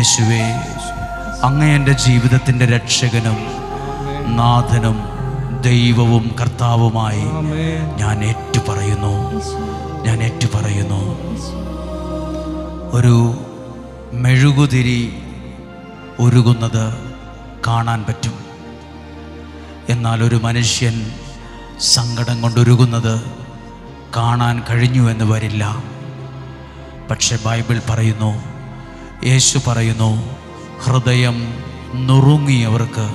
യേശുവേ, അങ്ങ് എൻ്റെ ജീവിതത്തിൻ്റെ രക്ഷകനും നാഥനും ദൈവവും കർത്താവുമായി ഞാൻ ഏറ്റുപറയുന്നു. ഒരു മെഴുകുതിരി ഉരുകുന്നത് കാണാൻ പറ്റും, എന്നാൽ ഒരു മനുഷ്യൻ സങ്കടം കൊണ്ടുരുകുന്നത് കാണാൻ കഴിഞ്ഞു എന്ന് വരില്ല. പക്ഷെ ബൈബിൾ പറയുന്നു, യേശു പറയുന്നു, ഹൃദയം നുറുങ്ങിയവർക്ക്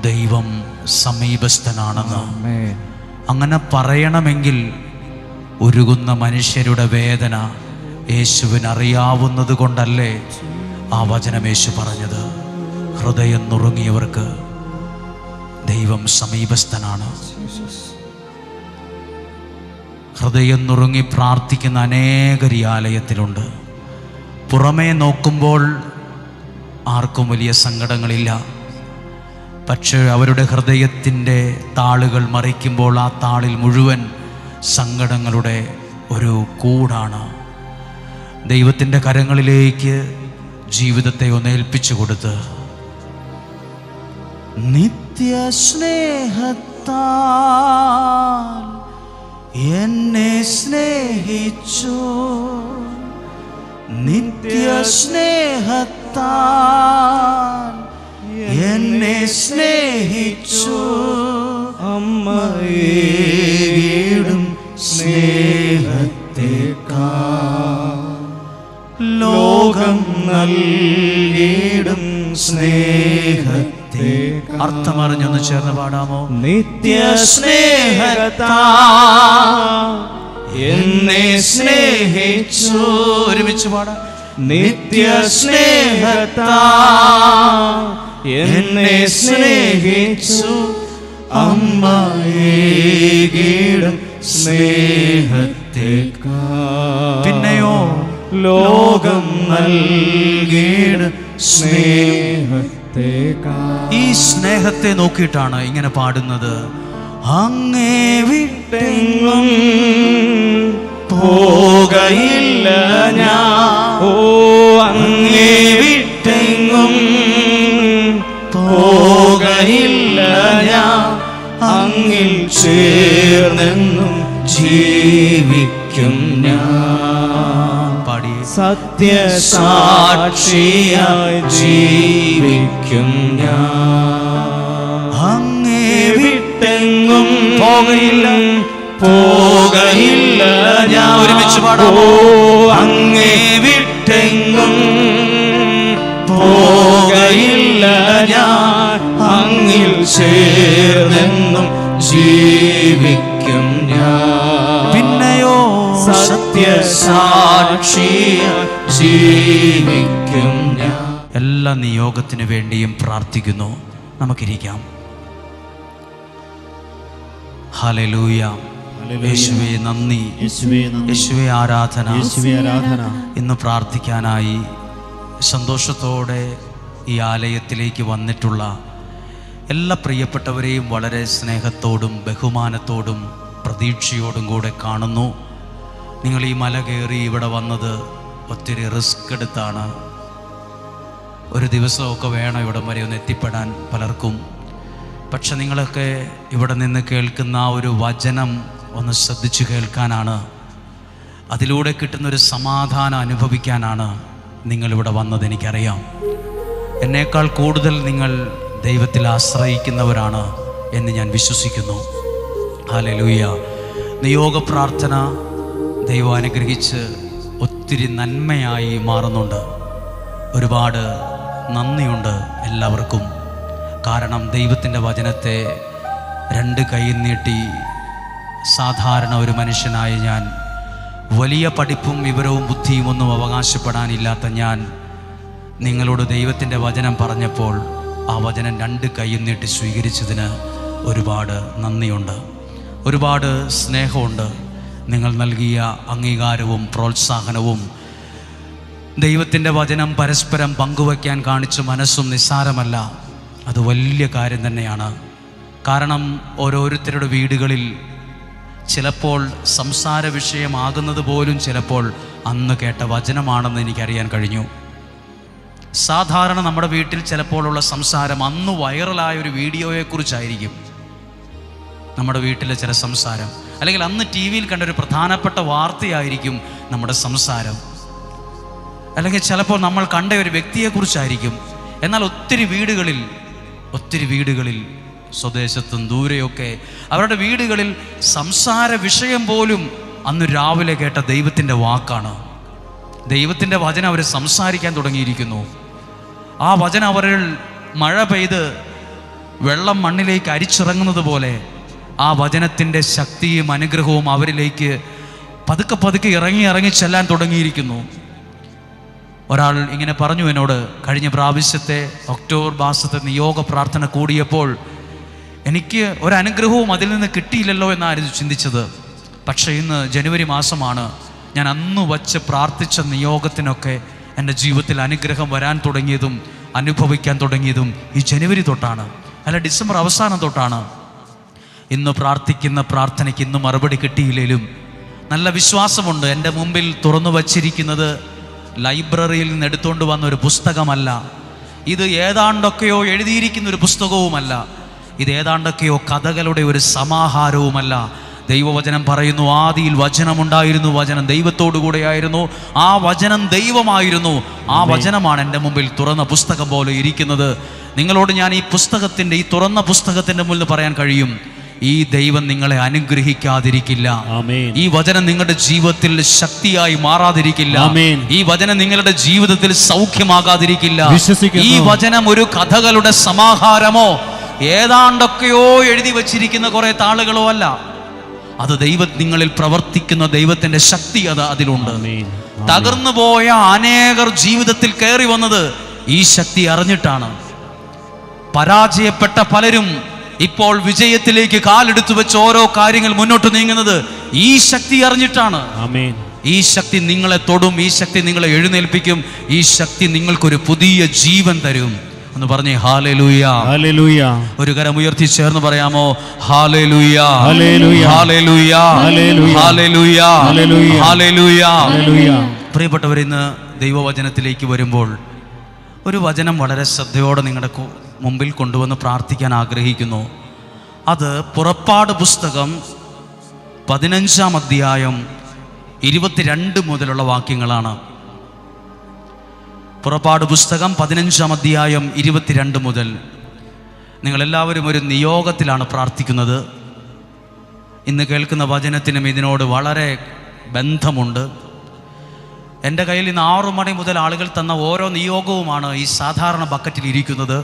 ദൈവം സമീപസ്ഥനാണെന്ന്. അങ്ങനെ പറയണമെങ്കിൽ ഉരുകുന്ന മനുഷ്യരുടെ വേദന യേശുവിന് അറിയാവുന്നത് കൊണ്ടല്ലേ ആ വചനം യേശു പറഞ്ഞത്? ഹൃദയം നുറുങ്ങിയവർക്ക് ദൈവം സമീപസ്ഥനാണ്. ഹൃദയം നുറുങ്ങി പ്രാർത്ഥിക്കുന്ന അനേകർ ഈ ആലയത്തിലുണ്ട്. പുറമേ നോക്കുമ്പോൾ ആർക്കും വലിയ സങ്കടങ്ങളില്ല. പക്ഷേ അവരുടെ ഹൃദയത്തിൻ്റെ താളുകൾ മറിക്കുമ്പോൾ ആ താളിൽ മുഴുവൻ സങ്കടങ്ങളുടെ ഒരു കൂടാണ്. ദൈവത്തിൻ്റെ കരങ്ങളിലേക്ക് ജീവിതത്തെ ഒന്ന് ഏൽപ്പിച്ചു കൊടുത്ത്, നിത്യസ്നേഹത്താൽ എന്നെ സ്നേഹിച്ചു, നിത്യസ്നേഹത്താൽ എന്നെ സ്നേഹിച്ചു, അമ്മയേടും സ്നേഹത്തേക്കാൾ ലോകം നൽകിയിടും സ്നേഹത്തേക്കാൾ. അർത്ഥമറിഞ്ഞൊന്ന് ചേർന്ന് പാടാമോ? നിത്യസ്നേഹത്താൽ എന്നെ സ്നേഹിച്ചു. ഒരുമിച്ച് പാടാം. നിത്യസ്നേഹത്താൽ എന്നെ സ്നേഹിച്ചു, അമ്മയേകിടും സ്നേഹത്തേക്കാൾ പിന്നെയോ ലോകം നൽകിയിടും സ്നേഹത്തേക്കാൾ. ഈ സ്നേഹത്തെ നോക്കിയിട്ടാണ് ഇങ്ങനെ പാടുന്നത്. അങ്ങേ വിട്ടെങ്ങും പോകയില്ല ഞാൻ, ഓ അങ്ങേ വിട്ടെങ്ങും പോകയില്ല ഞാൻ, അങ്ങിൽ ചേർന്നെന്നും ജീവിക്കും ഞാൻ. പാടി. സത്യസാക്ഷിയായി ജീവിക്കും ഞാൻ. അങ്ങേ വിട്ടെങ്ങും പോകയില്ല ഞാൻ. ഒരുമിച്ച് പാടാം. ഓ അങ്ങേ വിട്ടെങ്ങും പോകയില്ല ഞാൻ, അങ്ങിൽ ചേർന്നെന്നും ജീവിക്കും ഞാൻ. പിന്നെയോ സത്യസാക്ഷിയായി ജീവിക്കും ഞാൻ. എല്ലാ നിയോഗത്തിനു വേണ്ടിയും പ്രാർത്ഥിക്കുന്നു. നമുക്കിരിക്കാം. ഹല്ലേലൂയ. യേശുവേ നന്ദി, യേശുവേ ആരാധന. ഇന്ന് പ്രാർത്ഥിക്കാനായി സന്തോഷത്തോടെ ഈ ആലയത്തിലേക്ക് വന്നിട്ടുള്ള എല്ലാ പ്രിയപ്പെട്ടവരെയും വളരെ സ്നേഹത്തോടും ബഹുമാനത്തോടും പ്രതീക്ഷയോടും കൂടെ കാണുന്നു. നിങ്ങൾ ഈ മല കയറി ഇവിടെ വന്നത് ഒത്തിരി റിസ്ക് എടുത്താണ്. ഒരു ദിവസമൊക്കെ വേണം ഇവിടം വരെ ഒന്ന് എത്തിപ്പെടാൻ പലർക്കും. പക്ഷെ നിങ്ങളൊക്കെ ഇവിടെ നിന്ന് കേൾക്കുന്ന ആ ഒരു വചനം ഒന്ന് ശ്രദ്ധിച്ചു കേൾക്കാനാണ്, അതിലൂടെ കിട്ടുന്നൊരു സമാധാനം അനുഭവിക്കാനാണ് നിങ്ങളിവിടെ വന്നത്. എനിക്കറിയാം, എന്നേക്കാൾ കൂടുതൽ നിങ്ങൾ ദൈവത്തിൽ ആശ്രയിക്കുന്നവരാണ് എന്ന് ഞാൻ വിശ്വസിക്കുന്നു. ഹല്ലേലൂയ. നിയോഗ പ്രാർത്ഥന ദൈവം അനുഗ്രഹിച്ച് ഒത്തിരി നന്മയായി മാറുന്നുണ്ട്. ഒരുപാട് നന്ദിയുണ്ട് എല്ലാവർക്കും. കാരണം ദൈവത്തിൻ്റെ വചനത്തെ രണ്ട് കൈ നീട്ടി സാധാരണ ഒരു മനുഷ്യനായ ഞാൻ, വലിയ പഠിപ്പും വിവരവും ബുദ്ധിയും ഒന്നും അവകാശപ്പെടാനില്ലാത്ത ഞാൻ നിങ്ങളോട് ദൈവത്തിൻ്റെ വചനം പറഞ്ഞപ്പോൾ ആ വചനം രണ്ട് കൈയും നീട്ടി സ്വീകരിച്ചതിന് ഒരുപാട് നന്ദിയുണ്ട്, ഒരുപാട് സ്നേഹമുണ്ട്. നിങ്ങൾ നൽകിയ അംഗീകാരവും പ്രോത്സാഹനവും ദൈവത്തിൻ്റെ വചനം പരസ്പരം പങ്കുവയ്ക്കാൻ കാണിച്ച മനസ്സും നിസ്സാരമല്ല. അത് വലിയ കാര്യം തന്നെയാണ്. കാരണം ഓരോരുത്തരുടെ വീടുകളിൽ ചിലപ്പോൾ സംസാര വിഷയമാകുന്നത് പോലും ചിലപ്പോൾ അന്ന് കേട്ട വചനമാണെന്ന് എനിക്കറിയാൻ കഴിഞ്ഞു. സാധാരണ നമ്മുടെ വീട്ടിൽ ചിലപ്പോഴുള്ള സംസാരം അന്ന് വൈറലായ ഒരു വീഡിയോയെക്കുറിച്ചായിരിക്കും. നമ്മുടെ വീട്ടിലെ ചില സംസാരം, അല്ലെങ്കിൽ അന്ന് ടി വിയിൽ കണ്ടൊരു പ്രധാനപ്പെട്ട വാർത്തയായിരിക്കും നമ്മുടെ സംസാരം, അല്ലെങ്കിൽ ചിലപ്പോൾ നമ്മൾ കണ്ട ഒരു വ്യക്തിയെക്കുറിച്ചായിരിക്കും. എന്നാൽ ഒത്തിരി വീടുകളിൽ സ്വദേശത്തും ദൂരെയൊക്കെ അവരുടെ വീടുകളിൽ സംസാര വിഷയം പോലും അന്ന് രാവിലെ കേട്ട ദൈവത്തിൻ്റെ വാക്കാണ്. ദൈവത്തിൻ്റെ വചനം അവർ സംസാരിക്കാൻ തുടങ്ങിയിരിക്കുന്നു. ആ വചനം അവരിൽ മഴ പെയ്ത് വെള്ളം മണ്ണിലേക്ക് അരിച്ചിറങ്ങുന്നത് പോലെ ആ വചനത്തിൻ്റെ ശക്തിയും അനുഗ്രഹവും അവരിലേക്ക് പതുക്കെ ഇറങ്ങി ചെല്ലാൻ തുടങ്ങിയിരിക്കുന്നു. ഒരാൾ ഇങ്ങനെ പറഞ്ഞു എന്നോട്, കഴിഞ്ഞ പ്രാവശ്യത്തെ ഒക്ടോബർ മാസത്തെ നിയോഗ പ്രാർത്ഥന കൂടിയപ്പോൾ എനിക്ക് ഒരനുഗ്രഹവും അതിൽ നിന്ന് കിട്ടിയില്ലല്ലോ എന്നായിരുന്നു ചിന്തിച്ചത്. പക്ഷേ ഇന്ന് ജനുവരി മാസമാണ്. ഞാൻ അന്ന് വച്ച് പ്രാർത്ഥിച്ച നിയോഗത്തിനൊക്കെ എൻ്റെ ജീവിതത്തിൽ അനുഗ്രഹം വരാൻ തുടങ്ങിയതും അനുഭവിക്കാൻ തുടങ്ങിയതും ഈ ജനുവരി തൊട്ടാണ്, അല്ല ഡിസംബർ അവസാനം തൊട്ടാണ്. ഇന്ന് പ്രാർത്ഥിക്കുന്ന പ്രാർത്ഥനയ്ക്ക് ഇന്ന് മറുപടി കിട്ടിയില്ലെങ്കിലും നല്ല വിശ്വാസമുണ്ട്. എൻ്റെ മുമ്പിൽ തുറന്നു വച്ചിരിക്കുന്നത് ലൈബ്രറിയിൽ നിന്ന് എടുത്തുകൊണ്ട് വന്ന ഒരു പുസ്തകമല്ല. ഇത് ഏതാണ്ടൊക്കെയോ എഴുതിയിരിക്കുന്ന ഒരു പുസ്തകവുമല്ല. ഇത് ഏതാണ്ടൊക്കെയോ കഥകളുടെ ഒരു സമാഹാരവുമല്ല. ദൈവവചനം പറയുന്നു, ആദിയിൽ വചനമുണ്ടായിരുന്നു, വചനം ദൈവത്തോടു കൂടെയായിരുന്നു, ആ വചനം ദൈവമായിരുന്നു. ആ വചനമാണ് എൻ്റെ മുമ്പിൽ തുറന്ന പുസ്തകം പോലെ ഇരിക്കുന്നത്. നിങ്ങളോട് ഞാൻ ഈ തുറന്ന പുസ്തകത്തിൻ്റെ മുന്നിൽ പറയാൻ കഴിയും, ഈ ദൈവം നിങ്ങളെ അനുഗ്രഹിക്കാതിരിക്കില്ല. ഈ വചനം നിങ്ങളുടെ ജീവിതത്തിൽ ശക്തിയായി മാറാതിരിക്കില്ല. ഈ വചനം നിങ്ങളുടെ ജീവിതത്തിൽ സൗഖ്യമാകാതിരിക്കില്ല. ഈ വചനം ഒരു കഥകളുടെ സമാഹാരമോ ഏതാണ്ടൊക്കെയോ എഴുതി വച്ചിരിക്കുന്ന കുറെ താളുകളോ അല്ല. അത് നിങ്ങളിൽ പ്രവർത്തിക്കുന്ന ദൈവത്തിന്റെ ശക്തി അതിലുണ്ട്. തകർന്നു പോയ അനേകർ ജീവിതത്തിൽ കയറി വന്നത് ഈ ശക്തി അറിഞ്ഞിട്ടാണ്. പരാജയപ്പെട്ട പലരും ഇപ്പോൾ വിജയത്തിലേക്ക് കാലെടുത്തു വെച്ച് ഓരോ കാര്യങ്ങൾ മുന്നോട്ട് നീങ്ങുന്നത് ഈ ശക്തി അറിഞ്ഞിട്ടാണ്. ഈ ശക്തി നിങ്ങളെ തൊടും, ഈ ശക്തി നിങ്ങളെ എഴുന്നേൽപ്പിക്കും, ഈ ശക്തി നിങ്ങൾക്കൊരു പുതിയ ജീവൻ തരും എന്ന് പറഞ്ഞേ ഹല്ലേലൂയ. ഹല്ലേലൂയ. ഒരു കരം ഉയർത്തി ചേർന്ന് പറയാമോ? Hallelujah, hallelujah, hallelujah, hallelujah, hallelujah. പ്രിയപ്പെട്ടവർ, ഇന്ന് ദൈവവചനത്തിലേക്ക് വരുമ്പോൾ ഒരു വചനം വളരെ ശ്രദ്ധയോടെ നിങ്ങളുടെ മുമ്പിൽ കൊണ്ടുവന്ന് പ്രാർത്ഥിക്കാൻ ആഗ്രഹിക്കുന്നു. അത് പുറപ്പാട് പുസ്തകം 15-ാം അധ്യായം 22 മുതലുള്ള വാക്യങ്ങളാണ്. പുറപ്പാട് പുസ്തകം 15-ാം അധ്യായം 22 മുതൽ. നിങ്ങളെല്ലാവരും ഒരു നിയോഗത്തിലാണ് പ്രാർത്ഥിക്കുന്നത്. ഇന്ന് കേൾക്കുന്ന വചനത്തിനും ഇതിനോട് വളരെ ബന്ധമുണ്ട്. എൻ്റെ കയ്യിൽ ഇന്ന് 6 മണി മുതൽ ആളുകൾ തന്ന ഓരോ നിയോഗവുമാണ് ഈ സാധാരണ ബക്കറ്റിൽ ഇരിക്കുന്നത്.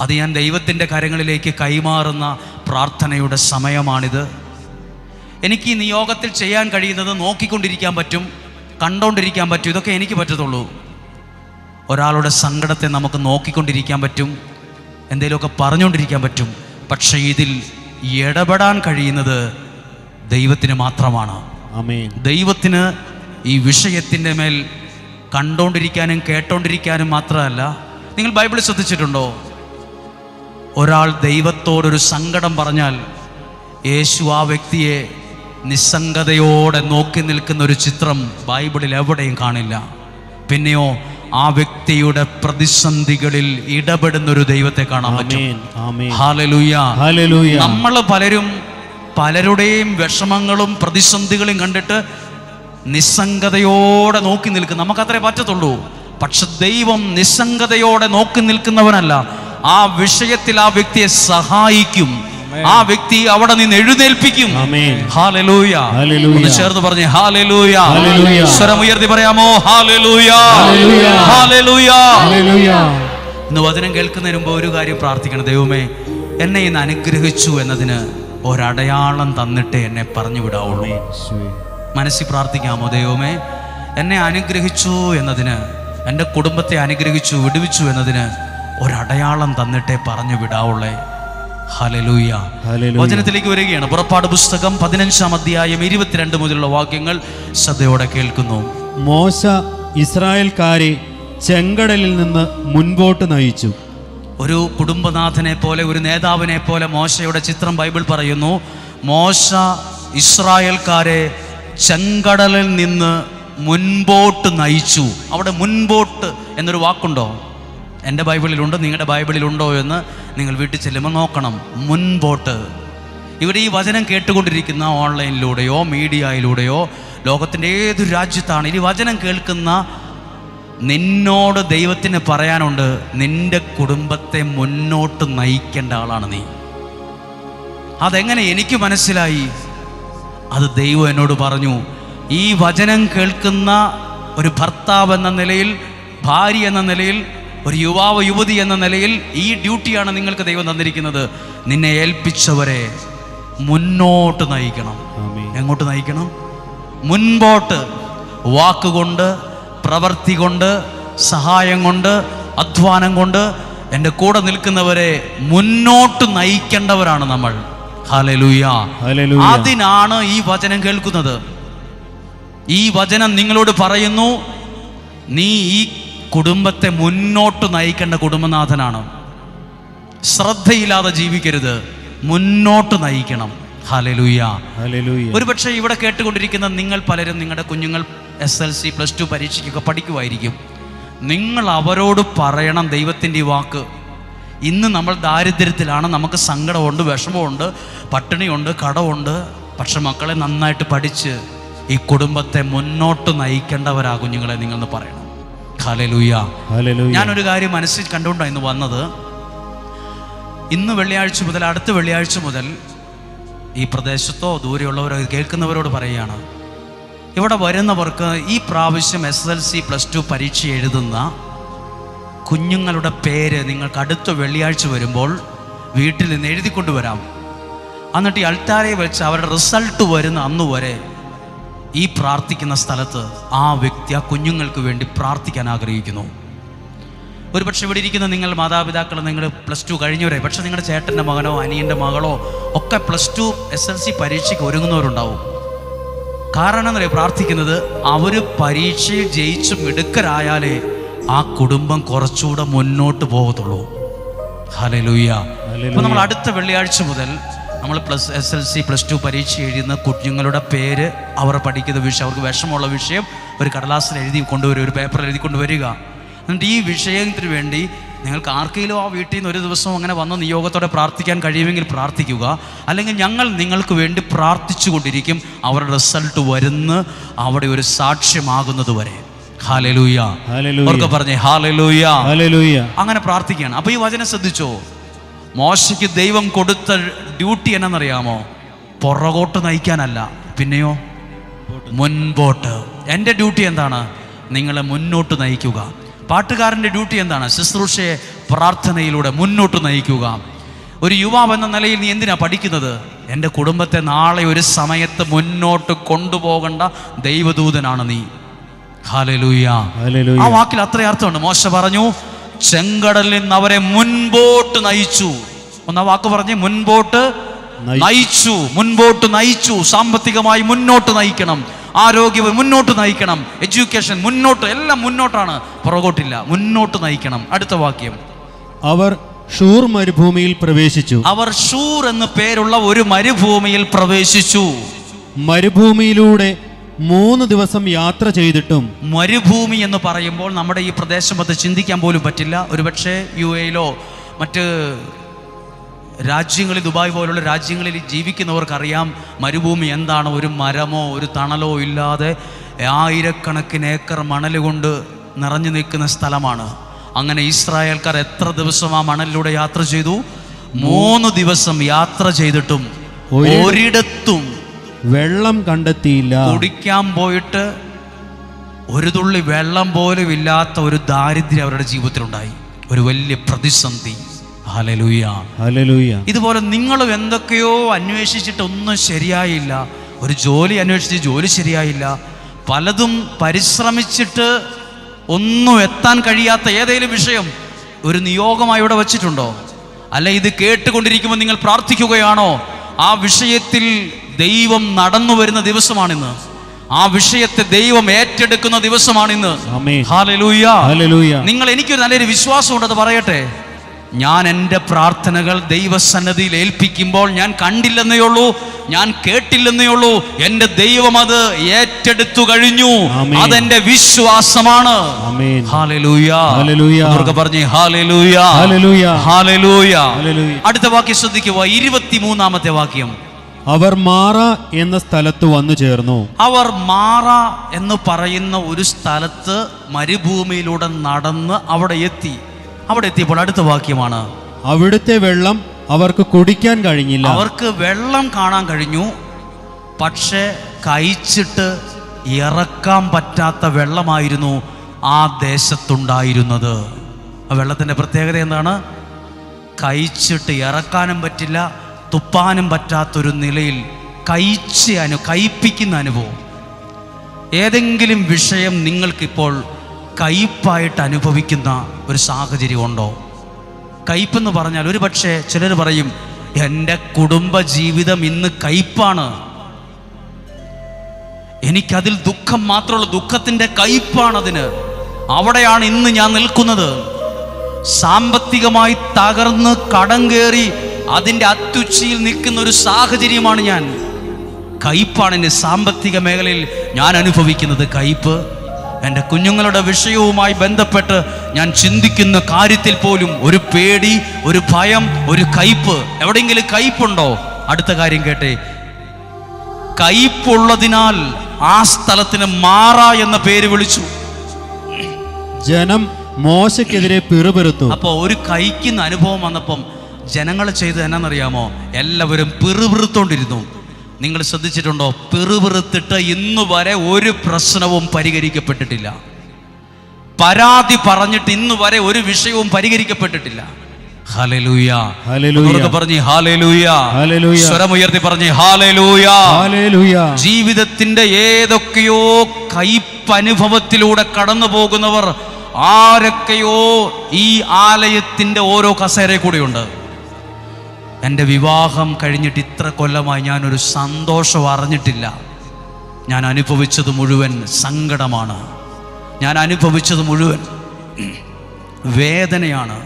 അത് ഞാൻ ദൈവത്തിൻ്റെ കരങ്ങളിലേക്ക് കൈമാറുന്ന പ്രാർത്ഥനയുടെ സമയമാണിത്. എനിക്ക് ഈ നിയോഗത്തിൽ ചെയ്യാൻ കഴിയുന്നത് നോക്കിക്കൊണ്ടിരിക്കാൻ പറ്റും, കണ്ടോണ്ടിരിക്കാൻ പറ്റും. ഇതൊക്കെ എനിക്ക് പറ്റത്തുള്ളൂ. ഒരാളുടെ സങ്കടത്തെ നമുക്ക് നോക്കിക്കൊണ്ടിരിക്കാൻ പറ്റും, എന്തെങ്കിലുമൊക്കെ പറഞ്ഞുകൊണ്ടിരിക്കാൻ പറ്റും. പക്ഷേ ഇതിൽ ഇടപെടാൻ കഴിയുന്നത് ദൈവത്തിന് മാത്രമാണ്. ദൈവത്തിന് ഈ വിഷയത്തിൻ്റെ മേൽ കണ്ടോണ്ടിരിക്കാനും കേട്ടോണ്ടിരിക്കാനും മാത്രമല്ല. നിങ്ങൾ ബൈബിൾ ശ്രദ്ധിച്ചിട്ടുണ്ടോ? ഒരാൾ ദൈവത്തോടൊരു സങ്കടം പറഞ്ഞാൽ യേശു ആ വ്യക്തിയെ നിസ്സംഗതയോടെ നോക്കി നിൽക്കുന്ന ഒരു ചിത്രം ബൈബിളിൽ എവിടെയും കാണില്ല. പിന്നെയോ ആ വ്യക്തിയുടെ പ്രതിസന്ധികളിൽ ഇടപെടുന്ന ഒരു ദൈവത്തെ കാണാൻ പറ്റും. Hallelujah, hallelujah. നമ്മൾ പലരുടെയും വിഷമങ്ങളും പ്രതിസന്ധികളും കണ്ടിട്ട് നിസ്സംഗതയോടെ നോക്കി നിൽക്കും. നമുക്കത്രേ പറ്റത്തുള്ളൂ. പക്ഷെ ദൈവം നിസ്സംഗതയോടെ നോക്കി നിൽക്കുന്നവനല്ല. ആ വിഷയത്തിൽ ആ വ്യക്തിയെ സഹായിക്കും, ആ വ്യക്തി അവിടെ നിന്ന് എഴുന്നേൽപ്പിക്കും. ഹല്ലേലൂയ. ഒന്ന് ചേർന്ന് പറഞ്ഞേ ഹല്ലേലൂയ. സ്വരം ഉയർത്തി പറയാമോ? Hallelujah, hallelujah. ഇന്ന് വചനം കേൾക്കുന്നതിന് മുമ്പ് ഒരു കാര്യം പ്രാർത്ഥിക്കണം. ദൈവമേ, എന്നെ ഇന്ന് അനുഗ്രഹിച്ചു എന്നതിന് ഒരടയാളം തന്നിട്ട് എന്നെ പറഞ്ഞു വിടാവുള്ളൂ. മനസ്സിൽ പ്രാർത്ഥിക്കാമോ? ദൈവമേ, എന്നെ അനുഗ്രഹിച്ചു എന്നതിന്, എൻ്റെ കുടുംബത്തെ അനുഗ്രഹിച്ചു വിടുവിച്ചു എന്നതിന് ഒരടയാളം തന്നിട്ടേ പറഞ്ഞു വിടാവുള്ളേ. ഹല്ലേലൂയ. വചനത്തിലേക്ക് വരികയാണ്. പുറപ്പാട് പുസ്തകം 15-ാം അധ്യായം 22 മുതലുള്ള വാക്യങ്ങൾ ശ്രദ്ധയോടെ കേൾക്കുന്നു. മോശ ഇസ്രായേൽക്കാരെ ചെങ്കടലിൽ നിന്ന് മുൻപോട്ട് നയിച്ചു. ഒരു കുടുംബനാഥനെ പോലെ, ഒരു നേതാവിനെ പോലെ മോശയുടെ ചിത്രം ബൈബിൾ പറയുന്നു. മോശ ഇസ്രായേൽക്കാരെ ചെങ്കടലിൽ നിന്ന് മുൻപോട്ട് നയിച്ചു. അവിടെ മുൻപോട്ട് എന്നൊരു വാക്കുണ്ടോ? എൻ്റെ ബൈബിളിലുണ്ട്, നിങ്ങളുടെ ബൈബിളിലുണ്ടോ എന്ന് നിങ്ങൾ വീട്ടിൽ ചെല്ലുമ്പോൾ നോക്കണം. മുൻപോട്ട്. ഇവിടെ ഈ വചനം കേട്ടുകൊണ്ടിരിക്കുന്ന ഓൺലൈനിലൂടെയോ മീഡിയയിലൂടെയോ ലോകത്തിൻ്റെ ഏതൊരു രാജ്യത്താണ് ഈ വചനം കേൾക്കുന്ന നിന്നോട് ദൈവത്തിന് പറയാനുണ്ട്, നിന്റെ കുടുംബത്തെ മുന്നോട്ട് നയിക്കേണ്ട ആളാണ് നീ. അതെങ്ങനെ എനിക്ക് മനസ്സിലായി? അത് ദൈവം എന്നോട് പറഞ്ഞു. ഈ വചനം കേൾക്കുന്ന ഒരു ഭർത്താവ് എന്ന നിലയിൽ, ഭാര്യ എന്ന നിലയിൽ, ഒരു യുവാവ് യുവതി എന്ന നിലയിൽ ഈ ഡ്യൂട്ടിയാണ് നിങ്ങൾക്ക് ദൈവം തന്നിരിക്കുന്നത്. നിന്നെ ഏൽപ്പിച്ചവരെ മുന്നോട്ട് നയിക്കണം. എങ്ങോട്ട് നയിക്കണം? മുൻപോട്ട്. വാക്കുകൊണ്ട്, പ്രവൃത്തി കൊണ്ട്, സഹായം കൊണ്ട്, അധ്വാനം കൊണ്ട് എൻ്റെ കൂടെ നിൽക്കുന്നവരെ മുന്നോട്ട് നയിക്കേണ്ടവരാണ് നമ്മൾ. ഹല്ലേലൂയ. അതിനാണ് ഈ വചനം കേൾക്കുന്നത്. ഈ വചനം നിങ്ങളോട് പറയുന്നു, നീ ഈ കുടുംബത്തെ മുന്നോട്ട് നയിക്കേണ്ട കുടുംബനാഥനാണ്. ശ്രദ്ധയില്ലാതെ ജീവിക്കരുത്, മുന്നോട്ട് നയിക്കണം. ഹല്ലേലൂയ. ഒരുപക്ഷെ ഇവിടെ കേട്ടുകൊണ്ടിരിക്കുന്ന നിങ്ങൾ പലരും, നിങ്ങളുടെ കുഞ്ഞുങ്ങൾ SLC +2 പരീക്ഷയ്ക്കൊക്കെ പഠിക്കുമായിരിക്കും. നിങ്ങൾ അവരോട് പറയണം ദൈവത്തിൻ്റെ ഈ വാക്ക്. ഇന്ന് നമ്മൾ ദാരിദ്ര്യത്തിലാണ്, നമുക്ക് സങ്കടമുണ്ട്, വിഷമമുണ്ട്, പട്ടിണിയുണ്ട്, കടമുണ്ട്. പക്ഷെ മക്കളെ നന്നായിട്ട് പഠിച്ച് ഈ കുടുംബത്തെ മുന്നോട്ട് നയിക്കേണ്ടവരാ കുഞ്ഞുങ്ങളെ നിങ്ങളെന്ന് പറയണം. ഹല്ലേലൂയ. ഞാനൊരു കാര്യം മനസ്സിൽ കണ്ടുകൊണ്ടാണ് ഇന്ന് വന്നത്. ഇന്ന് വെള്ളിയാഴ്ച മുതൽ, അടുത്ത വെള്ളിയാഴ്ച മുതൽ ഈ പ്രദേശത്തോ ദൂരെയുള്ളവരോ കേൾക്കുന്നവരോട് പറയുകയാണ്, ഇവിടെ വരുന്നവർക്ക് ഈ പ്രാവശ്യം SLC +2 പരീക്ഷ എഴുതുന്ന കുഞ്ഞുങ്ങളുടെ പേര് നിങ്ങൾക്ക് അടുത്ത വെള്ളിയാഴ്ച വരുമ്പോൾ വീട്ടിൽ നിന്ന് എഴുതിക്കൊണ്ടുവരാം. എന്നിട്ട് ഈ അൾത്താരയിൽ വെച്ച് അവരുടെ റിസൾട്ട് വരുന്ന അന്ന് വരെ ഈ പ്രാർത്ഥിക്കുന്ന സ്ഥലത്ത് ആ വ്യക്തി ആ കുഞ്ഞുങ്ങൾക്ക് വേണ്ടി പ്രാർത്ഥിക്കാൻ ആഗ്രഹിക്കുന്നു. ഒരുപക്ഷെ ഇവിടെ ഇരിക്കുന്ന നിങ്ങൾ മാതാപിതാക്കൾ, നിങ്ങൾ +2 കഴിഞ്ഞവരെ, പക്ഷെ നിങ്ങളുടെ ചേട്ടൻ്റെ മകനോ അനിയൻ്റെ മകളോ ഒക്കെ +2 SLC പരീക്ഷയ്ക്ക് ഒരുങ്ങുന്നവരുണ്ടാവും. കാരണം എന്താ പ്രാർത്ഥിക്കുന്നത്? അവർ പരീക്ഷയിൽ ജയിച്ച് മിടുക്കരായാലേ ആ കുടുംബം കുറച്ചുകൂടെ മുന്നോട്ട് പോകത്തുള്ളൂ. ഹല്ലേലൂയ. അപ്പോൾ നമ്മൾ അടുത്ത വെള്ളിയാഴ്ച മുതൽ നമ്മൾ SLC +2 പരീക്ഷ എഴുതുന്ന കുഞ്ഞുങ്ങളുടെ പേര്, അവർ പഠിക്കുന്ന വിഷയം, അവർക്ക് വിഷമമുള്ള വിഷയം ഒരു കടലാസിൽ എഴുതി കൊണ്ടുവരിക, ഒരു പേപ്പറിൽ എഴുതി കൊണ്ടുവരിക. എന്നിട്ട് ഈ വിഷയത്തിന് വേണ്ടി നിങ്ങൾക്ക് ആർക്കെങ്കിലും ആ വീട്ടിൽ നിന്ന് ഒരു ദിവസം അങ്ങനെ വന്ന് നിയോഗത്തോടെ പ്രാർത്ഥിക്കാൻ കഴിയുമെങ്കിൽ പ്രാർത്ഥിക്കുക. അല്ലെങ്കിൽ ഞങ്ങൾ നിങ്ങൾക്ക് വേണ്ടി പ്രാർത്ഥിച്ചു കൊണ്ടിരിക്കും അവരുടെ റിസൾട്ട് വരുന്ന അവിടെ ഒരു സാക്ഷ്യമാകുന്നത് വരെ. ഹല്ലേലൂയ. അവർക്ക് പറഞ്ഞേ ഹല്ലേലൂയ. അങ്ങനെ പ്രാർത്ഥിക്കുകയാണ്. അപ്പോൾ ഈ വചനം ശ്രദ്ധിച്ചോ? മോശയ്ക്ക് ദൈവം കൊടുത്ത ഡ്യൂട്ടി എന്നറിയാമോ? പുറകോട്ട് നയിക്കാനല്ല, പിന്നെയോ മുൻപോട്ട്. എൻ്റെ ഡ്യൂട്ടി എന്താണ്? നിങ്ങളെ മുന്നോട്ട് നയിക്കുക. പാട്ടുകാരൻ്റെ ഡ്യൂട്ടി എന്താണ്? ശുശ്രൂഷയെ പ്രാർത്ഥനയിലൂടെ മുന്നോട്ട് നയിക്കുക. ഒരു യുവാവ് എന്ന നിലയിൽ നീ എന്തിനാ പഠിക്കുന്നത്? എൻ്റെ കുടുംബത്തെ നാളെ ഒരു സമയത്ത് മുന്നോട്ട് കൊണ്ടുപോകേണ്ട ദൈവദൂതനാണ് നീ. ഹല്ലേലൂയ. ആ വാക്കിൽ അത്ര അർത്ഥമുണ്ട്. മോശ പറഞ്ഞു, ചെങ്കടലിൽ നിന്ന് അവരെ മുൻപോട്ട് നയിച്ചു. ഒന്ന് ആ വാക്ക് പറഞ്ഞ്, മുൻപോട്ട് നയിച്ചു. മുൻപോട്ട് നയിച്ചു. സാമ്പത്തികമായി മുന്നോട്ട് നയിക്കണം, ആരോഗ്യം മുന്നോട്ട് നയിക്കണം, എഡ്യൂക്കേഷൻ മുന്നോട്ട്, എല്ലാം മുന്നോട്ടാണ്, പുറകോട്ടില്ല. മുന്നോട്ട് നയിക്കണം. അടുത്ത വാക്യം, അവർ ഷൂർ മരുഭൂമിയിൽ പ്രവേശിച്ചു. അവർ ഷൂർ എന്ന് പേരുള്ള ഒരു മരുഭൂമിയിൽ പ്രവേശിച്ചു. മരുഭൂമിയിലൂടെ 3 ദിവസം യാത്ര ചെയ്തിട്ടും. മരുഭൂമി എന്ന് പറയുമ്പോൾ നമ്മുടെ ഈ പ്രദേശം അത് ചിന്തിക്കാൻ പോലും പറ്റില്ല. ഒരുപക്ഷെ UAE-യിലോ മറ്റ് രാജ്യങ്ങളിൽ, ദുബായ് പോലുള്ള രാജ്യങ്ങളിൽ ജീവിക്കുന്നവർക്കറിയാം മരുഭൂമി എന്താണ്. ഒരു മരമോ ഒരു തണലോ ഇല്ലാതെ ആയിരക്കണക്കിന് ഏക്കർ മണൽ കൊണ്ട് നിറഞ്ഞു നിൽക്കുന്ന സ്ഥലമാണ്. അങ്ങനെ ഇസ്രായേൽക്കാർ എത്ര ദിവസം ആ മണലിലൂടെ യാത്ര ചെയ്തു? 3 ദിവസം യാത്ര ചെയ്തിട്ടും ഒരിടത്തും വെള്ളം കണ്ടെത്തിയില്ല. കുടിക്കാൻ പോയിട്ട് ഒരു തുള്ളി വെള്ളം പോലും ഇല്ലാത്ത ഒരു ദാരിദ്ര്യം അവരുടെ ജീവിതത്തിലുണ്ടായി. ഒരു വലിയ പ്രതിസന്ധി. ഹല്ലേലൂയ. ഹല്ലേലൂയ. ഇതുപോലെ നിങ്ങളും എന്തൊക്കെയോ അന്വേഷിച്ചിട്ട് ഒന്നും ശരിയായില്ല. ഒരു ജോലി അന്വേഷിച്ച് ജോലി ശരിയായില്ല. പലതും പരിശ്രമിച്ചിട്ട് ഒന്നും എത്താൻ കഴിയാത്ത ഏതെങ്കിലും വിഷയം ഒരു നിയോഗമായി ഇവിടെ വച്ചിട്ടുണ്ടോ? അല്ല, ഇത് കേട്ടുകൊണ്ടിരിക്കുമ്പോൾ നിങ്ങൾ പ്രാർത്ഥിക്കുകയാണോ? ആ വിഷയത്തിൽ ദൈവം നടന്നു വരുന്ന ദിവസമാണിന്ന്. ആ വിഷയത്തെ ദൈവം ഏറ്റെടുക്കുന്ന ദിവസമാണിന്ന്. ഹല്ലേലൂയ. നിങ്ങൾ എനിക്കൊരു നല്ലൊരു വിശ്വാസമുണ്ട്, അത് പറയട്ടെ. ഞാൻ എൻ്റെ പ്രാർത്ഥനകൾ ദൈവസന്നിധിയിൽ ഏൽപ്പിക്കുമ്പോൾ ഞാൻ കണ്ടില്ലെന്നേ ഉള്ളൂ, ഞാൻ കേട്ടില്ലെന്നേ ഉള്ളൂ, എൻ്റെ ദൈവം അത് ഏറ്റെടുത്തു കഴിഞ്ഞു. അതെന്റെ വിശ്വാസമാണ്. ഹല്ലേലൂയ, പറഞ്ഞേ ഹല്ലേലൂയ, ഹല്ലേലൂയ. അടുത്ത വാക്യം ശ്രദ്ധിക്കുക, 23-ാമത്തെ വാക്യം. അവർ മാറ എന്ന സ്ഥലത്ത് വന്നു ചേർന്നു. അവർ മാറ എന്ന് പറയുന്ന ഒരു സ്ഥലത്ത് മരുഭൂമിയിലൂടെ നടന്ന് അവിടെ എത്തി. അവിടെ എത്തിയപ്പോൾ അടുത്ത വാക്യമാണ്, അവിടുത്തെ വെള്ളം അവർക്ക് കുടിക്കാൻ കഴിഞ്ഞില്ല. അവർക്ക് വെള്ളം കാണാൻ കഴിഞ്ഞു, പക്ഷേ കഴിച്ചിട്ട് ഇറക്കാൻ പറ്റാത്ത വെള്ളമായിരുന്നു ആ ദേശത്തുണ്ടായിരുന്നത്. ആ വെള്ളത്തിൻ്റെ പ്രത്യേകത എന്താണ്? കഴിച്ചിട്ട് ഇറക്കാനും പറ്റില്ല, തുപ്പാനും പറ്റാത്തൊരു നിലയിൽ കയ്പിക്കുന്ന അനുഭവം. ഏതെങ്കിലും വിഷയം നിങ്ങൾക്കിപ്പോൾ കയ്പായിട്ട് അനുഭവിക്കുന്ന ഒരു സാഹചര്യം ഉണ്ടോ? കയ്പെന്ന് പറഞ്ഞാൽ ഒരു പക്ഷേ ചിലർ പറയും, എൻ്റെ കുടുംബ ജീവിതം ഇന്ന് കയ്പാണ്, എനിക്കതിൽ ദുഃഖം മാത്രമുള്ള ദുഃഖത്തിൻ്റെ കയ്പാണതിന്, അവിടെയാണ് ഇന്ന് ഞാൻ നിൽക്കുന്നത്. സാമ്പത്തികമായി തകർന്ന് കടം കയറി അതിൻ്റെ അത്യുച്ചിയിൽ നിൽക്കുന്ന ഒരു സാഹചര്യമാണ് ഞാൻ. കയ്പാണ് എൻ്റെ സാമ്പത്തിക മേഖലയിൽ ഞാൻ അനുഭവിക്കുന്നത് കയ്പ്. എൻ്റെ കുഞ്ഞുങ്ങളുടെ വിഷയവുമായി ബന്ധപ്പെട്ട് ഞാൻ ചിന്തിക്കുന്ന കാര്യത്തിൽ പോലും ഒരു പേടി, ഒരു ഭയം, ഒരു കയ്പ്. എവിടെയെങ്കിലും കയ്പുണ്ടോ? അടുത്ത കാര്യം കേട്ടെ, കയ്പുള്ളതിനാൽ ആ സ്ഥലത്തിന് മാറ എന്ന പേര് വിളിച്ചു. ജനം മോശയ്ക്കെതിരെ പിറുപിറുത്തു. അപ്പോ ഒരു കയ്ക്കുന്ന അനുഭവം വന്നപ്പം ജനങ്ങൾ ചെയ്ത് എന്നാന്നറിയാമോ? എല്ലാവരും പിറുപിറുത്തോണ്ടിരുന്നു. നിങ്ങൾ ശ്രദ്ധിച്ചിട്ടുണ്ടോ? പിറുപിറുത്തിട്ട് ഇന്ന് വരെ ഒരു പ്രശ്നവും പരിഹരിക്കപ്പെട്ടിട്ടില്ല. പരാതി പറഞ്ഞിട്ട് ഇന്ന് വരെ ഒരു വിഷയവും പരിഹരിക്കപ്പെട്ടിട്ടില്ല. ഹല്ലേലൂയ, ഹല്ലേലൂയ പറഞ്ഞേ ഹല്ലേലൂയ, ഹല്ലേലൂയ സ്വരമുയർത്തി പറഞ്ഞേ ഹല്ലേലൂയ, ഹല്ലേലൂയ. ജീവിതത്തിന്റെ ഏതൊക്കെയോ കയ്പനുഭവത്തിലൂടെ കടന്നു പോകുന്നവർ ആരൊക്കെയോ ഈ ആലയത്തിന്റെ ഓരോ കസേരയിൽ കൂടെയുണ്ട്. എൻ്റെ വിവാഹം കഴിഞ്ഞിട്ട് ഇത്ര കൊല്ലമായി ഞാനൊരു സന്തോഷം അറിഞ്ഞിട്ടില്ല. ഞാൻ അനുഭവിച്ചത് മുഴുവൻ സങ്കടമാണ്, ഞാൻ അനുഭവിച്ചത് മുഴുവൻ വേദനയാണ്,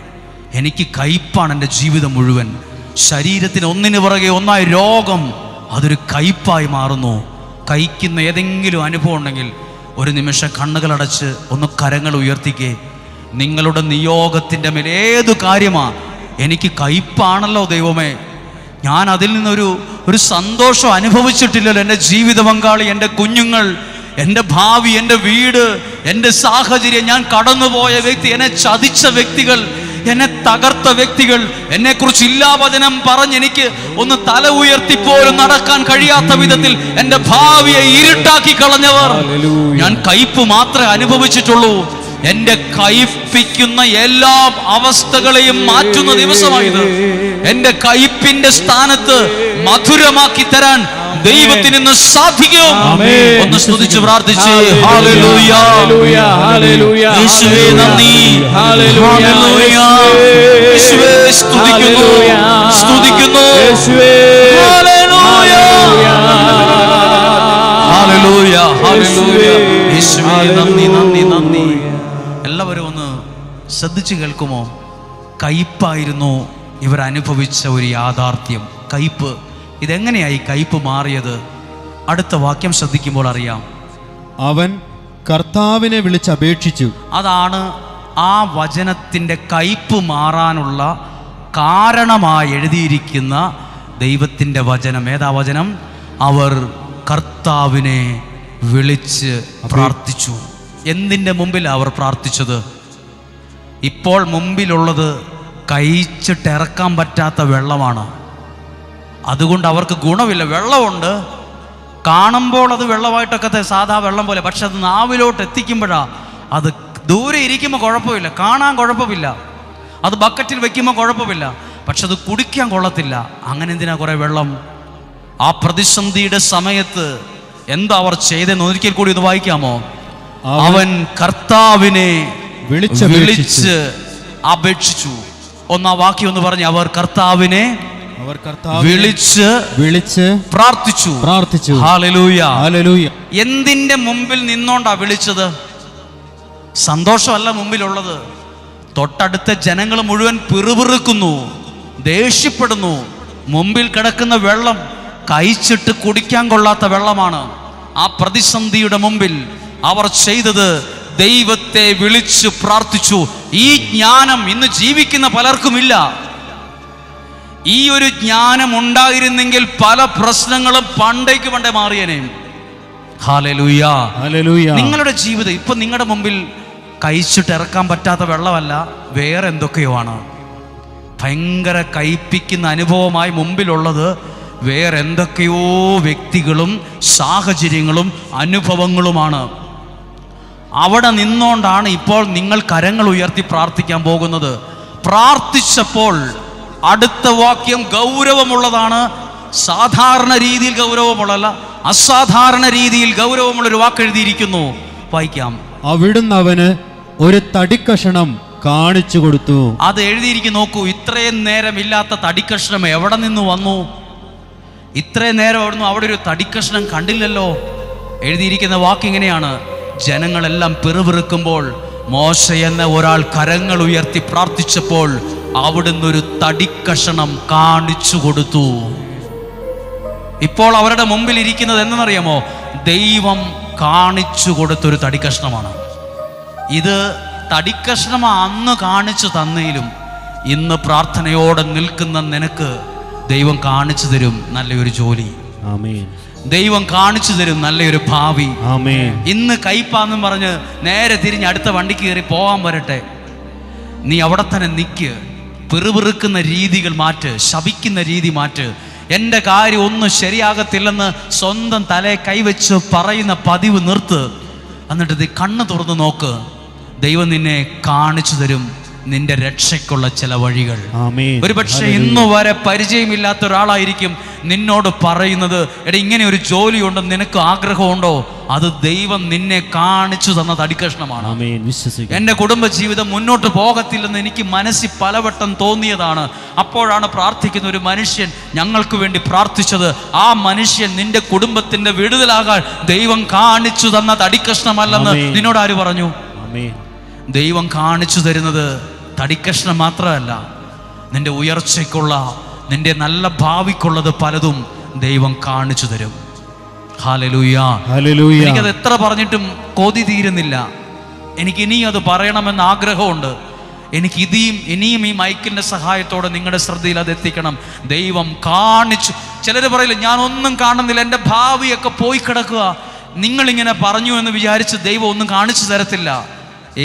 എനിക്ക് കയ്പാണ് എൻ്റെ ജീവിതം മുഴുവൻ. ശരീരത്തിന് ഒന്നിനു പുറകെ ഒന്നായി രോഗം, അതൊരു കയ്പായി മാറുന്നു. കഴിക്കുന്ന ഏതെങ്കിലും അനുഭവം ഉണ്ടെങ്കിൽ ഒരു നിമിഷം കണ്ണുകളടച്ച് ഒന്ന് കരങ്ങൾ ഉയർത്തിക്കേ. നിങ്ങളുടെ നിയോഗത്തിൻ്റെ മേൽ ഏതു കാര്യമാണ്, എനിക്ക് കയ്പാണല്ലോ ദൈവമേ, ഞാൻ അതിൽ നിന്നൊരു സന്തോഷം അനുഭവിച്ചിട്ടില്ലല്ലോ. എൻ്റെ ജീവിത പങ്കാളി, എൻ്റെ കുഞ്ഞുങ്ങൾ, എൻ്റെ ഭാവി, എൻ്റെ വീട്, എൻ്റെ സാഹചര്യം, ഞാൻ കടന്നുപോയ വ്യക്തി, എന്നെ ചതിച്ച വ്യക്തികൾ, എന്നെ തകർത്ത വ്യക്തികൾ, എന്നെക്കുറിച്ച് ഇല്ലാവചനം പറഞ്ഞ് എനിക്ക് ഒന്ന് തല ഉയർത്തിപ്പോലും നടക്കാൻ കഴിയാത്ത വിധത്തിൽ എൻ്റെ ഭാവിയെ ഇരുട്ടാക്കി കളഞ്ഞവർ, ഞാൻ കയ്പ് മാത്രമേ അനുഭവിച്ചിട്ടുള്ളൂ. എന്റെ കയ്പിക്കുന്ന എല്ലാ അവസ്ഥകളെയും മാറ്റുന്ന ദിവസമായത്. എന്റെ കയ്പിന്റെ സ്ഥാനത്ത് മധുരമാക്കി തരാൻ ദൈവത്തിന് ഇന്ന് സാധിക്കും. ഒന്ന് സ്തുതിച്ച് പ്രാർത്ഥിച്ച് ഹല്ലേലൂയ, ഹല്ലേലൂയ, യേശുവേ നന്ദി, ഹല്ലേലൂയ, യേശുവേ സ്തുതിക്കുന്നു, സ്തുതിക്കുന്നു, യേശുവേ ഹല്ലേലൂയ, ഹല്ലേലൂയ, ഹല്ലേലൂയ, യേശുവേ നന്ദി, നന്ദി, നന്ദി. എല്ലാവരും ഒന്ന് ശ്രദ്ധിച്ച് കേൾക്കുമോ? കയ്പായിരുന്നു ഇവർ അനുഭവിച്ച ഒരു യാഥാർത്ഥ്യം, കയ്പ്. ഇതെങ്ങനെയായി കയ്പ് മാറിയത്? അടുത്ത വാക്യം ശ്രദ്ധിക്കുമ്പോൾ അറിയാം. അവൻ കർത്താവിനെ വിളിച്ചപേക്ഷിച്ചു. അതാണ് ആ വചനത്തിൻ്റെ കയ്പ് മാറാനുള്ള കാരണമായി എഴുതിയിരിക്കുന്ന ദൈവത്തിൻ്റെ വചനം. ഏതാ വചനം? അവർ കർത്താവിനെ വിളിച്ച് പ്രാർത്ഥിച്ചു. എന്തിൻ്റെ മുമ്പിൽ അവർ പ്രാർത്ഥിച്ചത്? ഇപ്പോൾ മുമ്പിലുള്ളത് കഴിച്ചിട്ടിറക്കാൻ പറ്റാത്ത വെള്ളമാണ്. അതുകൊണ്ട് അവർക്ക് ഗുണമില്ല. വെള്ളമുണ്ട്, കാണുമ്പോൾ അത് വെള്ളമായിട്ടൊക്കെ സാധാ വെള്ളം പോലെ, പക്ഷെ അത് നാവിലോട്ട് എത്തിക്കുമ്പോഴാണ്, അത് ദൂരെ ഇരിക്കുമ്പോൾ കുഴപ്പമില്ല, കാണാൻ കുഴപ്പമില്ല, അത് ബക്കറ്റിൽ വെക്കുമ്പോൾ കുഴപ്പമില്ല, പക്ഷെ അത് കുടിക്കാൻ കൊള്ളത്തില്ല. അങ്ങനെ എന്തിനാ കുറേ വെള്ളം? ആ പ്രതിസന്ധിയുടെ സമയത്ത് എന്താ അവർ ചെയ്തെന്ന് ഒരിക്കൽ കൂടി ഒന്ന് വായിക്കാമോ? അവൻ കർത്താവിനെ വിളിച്ച് അപേക്ഷിച്ചു. ഒന്നാ വാക്യം ഒന്ന് പറഞ്ഞ്, അവർ കർത്താവിനെ വിളിച്ച് പ്രാർത്ഥിച്ചു. Hallelujah, hallelujah. എന്തിന്റെ മുമ്പിൽ നിന്നോണ്ടാ വിളിച്ചത്? സന്തോഷമല്ല മുമ്പിലുള്ളത്, തൊട്ടടുത്ത ജനങ്ങൾ മുഴുവൻ പിറുപിറുക്കുന്നു, ദേഷ്യപ്പെടുന്നു. മുമ്പിൽ കിടക്കുന്ന വെള്ളം കഴിച്ചിട്ട് കുടിക്കാൻ കൊള്ളാത്ത വെള്ളമാണ്. ആ പ്രതിസന്ധിയുടെ മുമ്പിൽ അവർ ചെയ്തത് ദൈവത്തെ വിളിച്ചു പ്രാർത്ഥിച്ചു. ഈ ജ്ഞാനം ഇന്ന് ജീവിക്കുന്ന പലർക്കുമില്ല. ഈ ഒരു ജ്ഞാനം ഉണ്ടായിരുന്നെങ്കിൽ പല പ്രശ്നങ്ങളും പണ്ടേ മാറിയനെ. Hallelujah, hallelujah. നിങ്ങളുടെ ജീവിതം ഇപ്പൊ നിങ്ങളുടെ മുമ്പിൽ കഴിച്ചിട്ട് ഇറക്കാൻ പറ്റാത്ത വെള്ളമല്ല, വേറെ എന്തൊക്കെയോ ആണ്. ഭയങ്കര കയ്പിക്കുന്ന അനുഭവമായി മുമ്പിലുള്ളത് വേറെ എന്തൊക്കെയോ വ്യക്തികളും സാഹചര്യങ്ങളും അനുഭവങ്ങളുമാണ്. അവിടെ നിന്നുകൊണ്ടാണ് ഇപ്പോൾ നിങ്ങൾ കരങ്ങൾ ഉയർത്തി പ്രാർത്ഥിക്കാൻ പോകുന്നത്. പ്രാർത്ഥിച്ചപ്പോൾ അടുത്ത വാക്യം ഗൗരവമുള്ളതാണ്. സാധാരണ രീതിയിൽ ഗൗരവമുള്ളതല്ല, അസാധാരണ രീതിയിൽ ഗൗരവമുള്ളൊരു വാക്ക് എഴുതിയിരിക്കുന്നു. വായിക്കാം. അവിടുന്ന് അവന് ഒരു തടിക്കഷണം കാണിച്ചു കൊടുത്തു. അത് എഴുതിയിരിക്കുന്നു. നോക്കൂ, ഇത്രയും നേരം ഇല്ലാത്ത തടിക്കഷ്ണം എവിടെ നിന്ന് വന്നു? ഇത്രയും നേരം അവിടെ ഒരു തടിക്കഷ്ണം കണ്ടില്ലല്ലോ. എഴുതിയിരിക്കുന്ന വാക്ക് ഇങ്ങനെയാണ്: ജനങ്ങളെല്ലാം പിറുപിറുക്കുമ്പോൾ മോശ എന്ന ഒരാൾ കരങ്ങൾ ഉയർത്തി പ്രാർത്ഥിച്ചപ്പോൾ അവിടുന്ന് ഒരു തടിക്കഷണം കാണിച്ചു കൊടുത്തു. ഇപ്പോൾ അവരുടെ മുമ്പിൽ ഇരിക്കുന്നത് എന്തെന്നറിയാമോ? ദൈവം കാണിച്ചു കൊടുത്തൊരു തടിക്കഷ്ണമാണ്. ഇത് തടിക്കഷ്ണം അന്ന് കാണിച്ചു തന്നതിലും ഇന്ന് പ്രാർത്ഥനയോടെ നിൽക്കുന്ന നിനക്ക് ദൈവം കാണിച്ചു തരും നല്ലൊരു ജോലി. ആമേൻ. ദൈവം കാണിച്ചു തരും നല്ലൊരു ഭാവി. ആമേൻ. ഇന്ന് കയ്പാന്നും പറഞ്ഞ് നേരെ തിരിഞ്ഞ് അടുത്ത വണ്ടിക്ക് കയറി പോകാൻ വരട്ടെ. നീ അവിടെ തന്നെ നിൽക്ക്. പിറുപിറുക്കുന്ന രീതികൾ മാറ്റ്, ശപിക്കുന്ന രീതി മാറ്റ്. എൻ്റെ കാര്യം ഒന്നും ശരിയാകത്തില്ലെന്ന് സ്വന്തം തലയെ കൈവച്ച് പറയുന്ന പതിവ് നിർത്ത്. എന്നിട്ട് നീ കണ്ണ് തുറന്ന് നോക്ക്. ദൈവം നിന്നെ കാണിച്ചു തരും നിന്റെ രക്ഷയ്ക്കുള്ള ചില വഴികൾ. ഒരുപക്ഷെ ഇന്നു വരെ പരിചയമില്ലാത്ത ഒരാളായിരിക്കും നിന്നോട് പറയുന്നത്, എടാ ഇങ്ങനെ ഒരു ജോലിയുണ്ടെന്ന് നിനക്ക് ആഗ്രഹമുണ്ടോ? അത് ദൈവം നിന്നെ കാണിച്ചു തന്ന തടിക്കഷ്ണമാണ്. എൻ്റെ കുടുംബജീവിതം മുന്നോട്ട് പോകത്തില്ലെന്ന് എനിക്ക് മനസ്സിൽ പലവട്ടം തോന്നിയതാണ്. അപ്പോഴാണ് പ്രാർത്ഥിക്കുന്ന ഒരു മനുഷ്യൻ ഞങ്ങൾക്ക് വേണ്ടി പ്രാർത്ഥിച്ചത്. ആ മനുഷ്യൻ നിന്റെ കുടുംബത്തിന്റെ വിടുതലാകാൻ ദൈവം കാണിച്ചു തന്ന തടിക്കഷ്ണമല്ലെന്ന് നിന്നോട് ആര് പറഞ്ഞു? ദൈവം കാണിച്ചു തരുന്നത് തടിക്കഷ്ണം മാത്രമല്ല, നിന്റെ ഉയർച്ചയ്ക്കുള്ള, നിന്റെ നല്ല ഭാവിക്കുള്ളത് പലതും ദൈവം കാണിച്ചു തരും. Hallelujah, hallelujah. എനിക്കത് എത്ര പറഞ്ഞിട്ടും കൊതി തീരുന്നില്ല. എനിക്ക് ഇനിയും അത് പറയണമെന്ന് ആഗ്രഹമുണ്ട്. എനിക്ക് ഇനിയും ഈ മൈക്കിന്റെ സഹായത്തോടെ നിങ്ങളുടെ ശ്രദ്ധയിൽ അത് എത്തിക്കണം. ദൈവം കാണിച്ചു. ചിലർ പറയില്ല, ഞാനൊന്നും കാണുന്നില്ല, എൻ്റെ ഭാവിയൊക്കെ പോയി കിടക്കുക. നിങ്ങളിങ്ങനെ പറഞ്ഞു എന്ന് വിചാരിച്ച് ദൈവം ഒന്നും കാണിച്ചു തരത്തില്ല.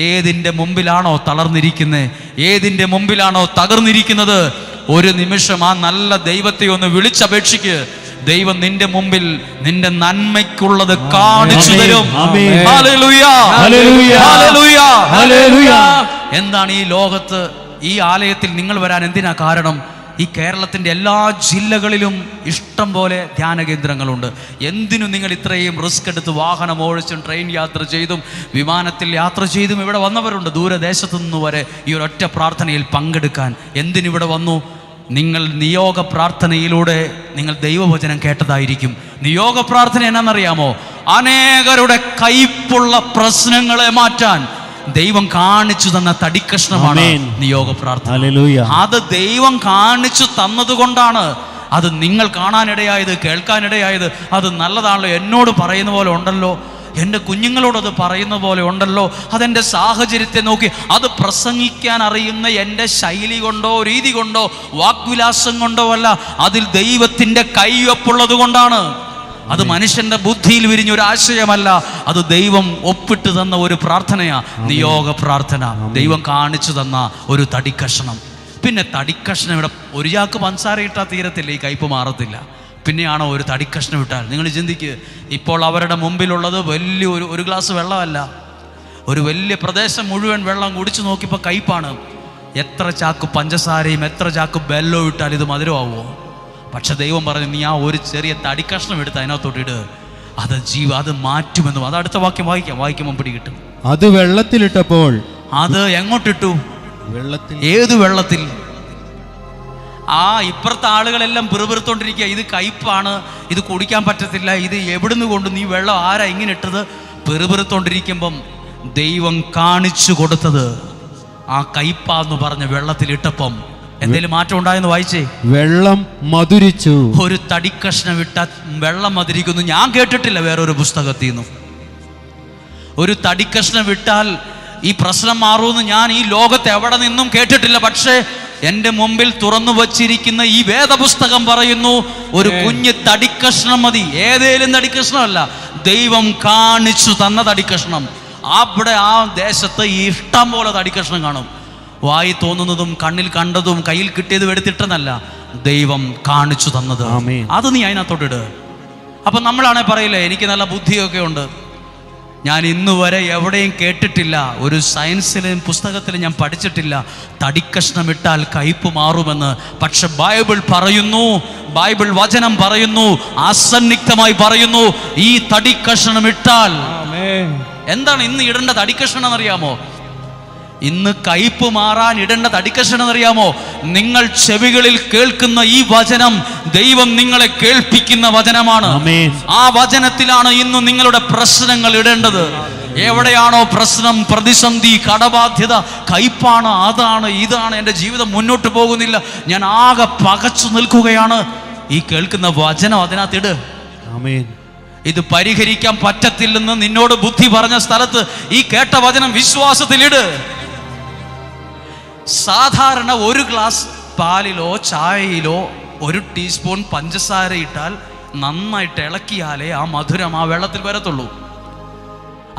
ഏതിൻ്റെ മുമ്പിലാണോ തളർന്നിരിക്കുന്നത്, ഏതിൻ്റെ മുമ്പിലാണോ തകർന്നിരിക്കുന്നത്, ഒരു നിമിഷം ആ നല്ല ദൈവത്തെ ഒന്ന് വിളിച്ചപേക്ഷിക്ക്. ദൈവം നിന്റെ മുമ്പിൽ നിന്റെ നന്മയ്ക്കുള്ളത് കാണിച്ചു തരും. Hallelujah, hallelujah, hallelujah. എന്താണ് ഈ ലോകത്ത്, ഈ ആലയത്തിൽ നിങ്ങൾ വരാൻ എന്തിനാ കാരണം? ഈ കേരളത്തിൻ്റെ എല്ലാ ജില്ലകളിലും ഇഷ്ടം പോലെ ധ്യാന കേന്ദ്രങ്ങളുണ്ട്. എന്തിനും നിങ്ങൾ ഇത്രയും റിസ്ക് എടുത്ത് വാഹനം ഓടിച്ചും ട്രെയിൻ യാത്ര ചെയ്തും വിമാനത്തിൽ യാത്ര ചെയ്തും ഇവിടെ വന്നവരുണ്ട്, ദൂരദേശത്തു നിന്ന് വരെ ഈ ഒരൊറ്റ പ്രാർത്ഥനയിൽ പങ്കെടുക്കാൻ. എന്തിനിവിടെ വന്നു? നിങ്ങൾ നിയോഗ പ്രാർത്ഥനയിലൂടെ നിങ്ങൾ ദൈവവചനം കേട്ടതായിരിക്കും. നിയോഗ പ്രാർത്ഥന എന്നാണെന്നറിയാമോ? അനേകരുടെ കയ്പുള്ള പ്രശ്നങ്ങളെ മാറ്റാൻ ദൈവം കാണിച്ചു തന്ന തടിക്കഷ്ണമാണ് നിയോഗ പ്രാർത്ഥന. അത് ദൈവം കാണിച്ചു തന്നത് കൊണ്ടാണ് അത് നിങ്ങൾ കാണാനിടയായത്, കേൾക്കാനിടയായത്. അത് നല്ലതാണല്ലോ, എന്നോട് പറയുന്ന പോലെ ഉണ്ടല്ലോ, എൻ്റെ കുഞ്ഞുങ്ങളോടത് പറയുന്ന പോലെ ഉണ്ടല്ലോ. അതെൻ്റെ സാഹചര്യത്തെ നോക്കി അത് പ്രസംഗിക്കാൻ അറിയുന്ന എൻ്റെ ശൈലി കൊണ്ടോ രീതി കൊണ്ടോ വാക്വിലാസം കൊണ്ടോ അല്ല, അതിൽ ദൈവത്തിൻ്റെ കൈവപ്പുള്ളത് കൊണ്ടാണ്. അത് മനുഷ്യന്റെ ബുദ്ധിയിൽ വിരിഞ്ഞൊരു ആശയമല്ല, അത് ദൈവം ഒപ്പിട്ട് തന്ന ഒരു പ്രാർത്ഥനയാ നിയോഗ പ്രാർത്ഥന. ദൈവം കാണിച്ചു തന്ന ഒരു തടിക്കഷ്ണം. പിന്നെ തടിക്കഷ്ണം ഇവിടെ ഒരു ചാക്ക് പഞ്ചസാര ഇട്ടാൽ തീരത്തില്ല, ഈ കയ്പ് മാറത്തില്ല. പിന്നെയാണോ ഒരു തടിക്കഷ്ണം ഇട്ടാൽ? നിങ്ങൾ ചിന്തിക്കുക, ഇപ്പോൾ അവരുടെ മുമ്പിലുള്ളത് വലിയ ഒരു ഗ്ലാസ് വെള്ളമല്ല, ഒരു വലിയ പ്രദേശം മുഴുവൻ വെള്ളം കുടിച്ചു നോക്കിയപ്പോൾ കയ്പാണ്. എത്ര ചാക്ക് പഞ്ചസാരയും എത്ര ചാക്ക് ബെല്ലവും ഇട്ടാൽ ഇത് മധുരമാവുമോ? പക്ഷെ ദൈവം പറഞ്ഞു, നീ ആ ഒരു ചെറിയ തടിക്കഷ്ണം എടുത്ത് അതിനകത്തോട്ടിട്ട് അത് മാറ്റുമെന്ന്. അത് അടുത്ത വാക്യം വായിക്കുമ്പോൾ പിടികിട്ടും. അത് വെള്ളത്തിലിട്ടപ്പോൾ അത് എങ്ങോട്ടിട്ടു? വെള്ളത്തിൽ. ഏത് വെള്ളത്തിൽ? ആ ഇപ്പുറത്തെ ആളുകളെല്ലാം പിറുപിറുത്തോണ്ടിരിക്കുക, ഇത് കയ്പാണ്, ഇത് കുടിക്കാൻ പറ്റത്തില്ല, ഇത് എവിടുന്ന് കൊണ്ട് നീ വെള്ളം ആരാ ഇങ്ങനെ ഇട്ടത്? പിറുപിറുത്തോണ്ടിരിക്കുമ്പം ദൈവം കാണിച്ചു കൊടുത്തത് ആ കയ്പാന്ന് പറഞ്ഞ വെള്ളത്തിലിട്ടപ്പം എന്തെങ്കിലും മാറ്റം ഉണ്ടായെന്ന് വായിച്ചേ. വെള്ളം മധുരിച്ചു. ഒരു തടിക്കഷ്ണം ഇട്ട വെള്ളം മധുരിക്കുന്നു. ഞാൻ കേട്ടിട്ടില്ല വേറൊരു പുസ്തകത്തിൽ നിന്നും. ഒരു തടിക്കഷ്ണം വിട്ടാൽ ഈ പ്രശ്നം മാറുമെന്ന് ഞാൻ ഈ ലോകത്ത് എവിടെ നിന്നും കേട്ടിട്ടില്ല. പക്ഷേ എൻ്റെ മുമ്പിൽ തുറന്നു വച്ചിരിക്കുന്ന ഈ വേദപുസ്തകം പറയുന്നു, ഒരു കുഞ്ഞ് തടിക്കഷ്ണം മതി. ഏതേലും തടിക്കഷ്ണമല്ല, ദൈവം കാണിച്ചു തന്ന തടിക്കഷ്ണം. അവിടെ ആ ദേശത്ത് ഇഷ്ടം പോലെ തടിക്കഷ്ണം കാണും. വായി തോന്നുന്നതും കണ്ണിൽ കണ്ടതും കയ്യിൽ കിട്ടിയതും എടുത്തിട്ടെന്നല്ല, ദൈവം കാണിച്ചു തന്നത്. അത് നീ അതിനകത്തോട്ടിട്. അപ്പൊ നമ്മളാണെ പറയില്ലേ, എനിക്ക് നല്ല ബുദ്ധിയൊക്കെ ഉണ്ട്. ഞാൻ ഇന്ന് വരെ എവിടെയും കേട്ടിട്ടില്ല, ഒരു സയൻസിലും പുസ്തകത്തിലും ഞാൻ പഠിച്ചിട്ടില്ല തടിക്കഷ്ണം ഇട്ടാൽ കയ്പ് മാറുമെന്ന്. പക്ഷെ ബൈബിൾ പറയുന്നു, ബൈബിൾ വചനം പറയുന്നു, അസന്നിഗ്ധമായി പറയുന്നു, ഈ തടിക്കഷ്ണം ഇട്ടാൽ എന്താണ് ഇന്ന് ഇടേണ്ട തടിക്കഷ്ണം എന്നറിയാമോ? ഇന്ന് കയ്പ് മാറാൻ ഇടേണ്ട തടിക്കഷ്ണം എന്നറിയാമോ? നിങ്ങൾ ചെവികളിൽ കേൾക്കുന്ന ഈ വചനം ദൈവം നിങ്ങളെ കേൾപ്പിക്കുന്ന വചനമാണ്. ആ വചനത്തിലാണ് ഇന്ന് നിങ്ങളുടെ പ്രശ്നങ്ങൾ ഇടേണ്ടത്. എവിടെയാണോ പ്രശ്നം, പ്രതിസന്ധി, കടബാധ്യത, കയ്പാണ്, അതാണ് ഇതാണ്, എൻ്റെ ജീവിതം മുന്നോട്ട് പോകുന്നില്ല, ഞാൻ ആകെ പകച്ചു നിൽക്കുകയാണ്, ഈ കേൾക്കുന്ന വചനം അതിനകത്തിട്. ഇത് പരിഹരിക്കാൻ പറ്റത്തില്ലെന്ന് നിന്നോട് ബുദ്ധി പറഞ്ഞ സ്ഥലത്ത് ഈ കേട്ട വചനം വിശ്വാസത്തിലിട്. സാധാരണ ഒരു ഗ്ലാസ് പാലിലോ ചായയിലോ ഒരു ടീസ്പൂൺ പഞ്ചസാര ഇട്ടാൽ നന്നായിട്ട് ഇളക്കിയാലേ ആ മധുരം ആ വെള്ളത്തിൽ വരത്തുള്ളൂ.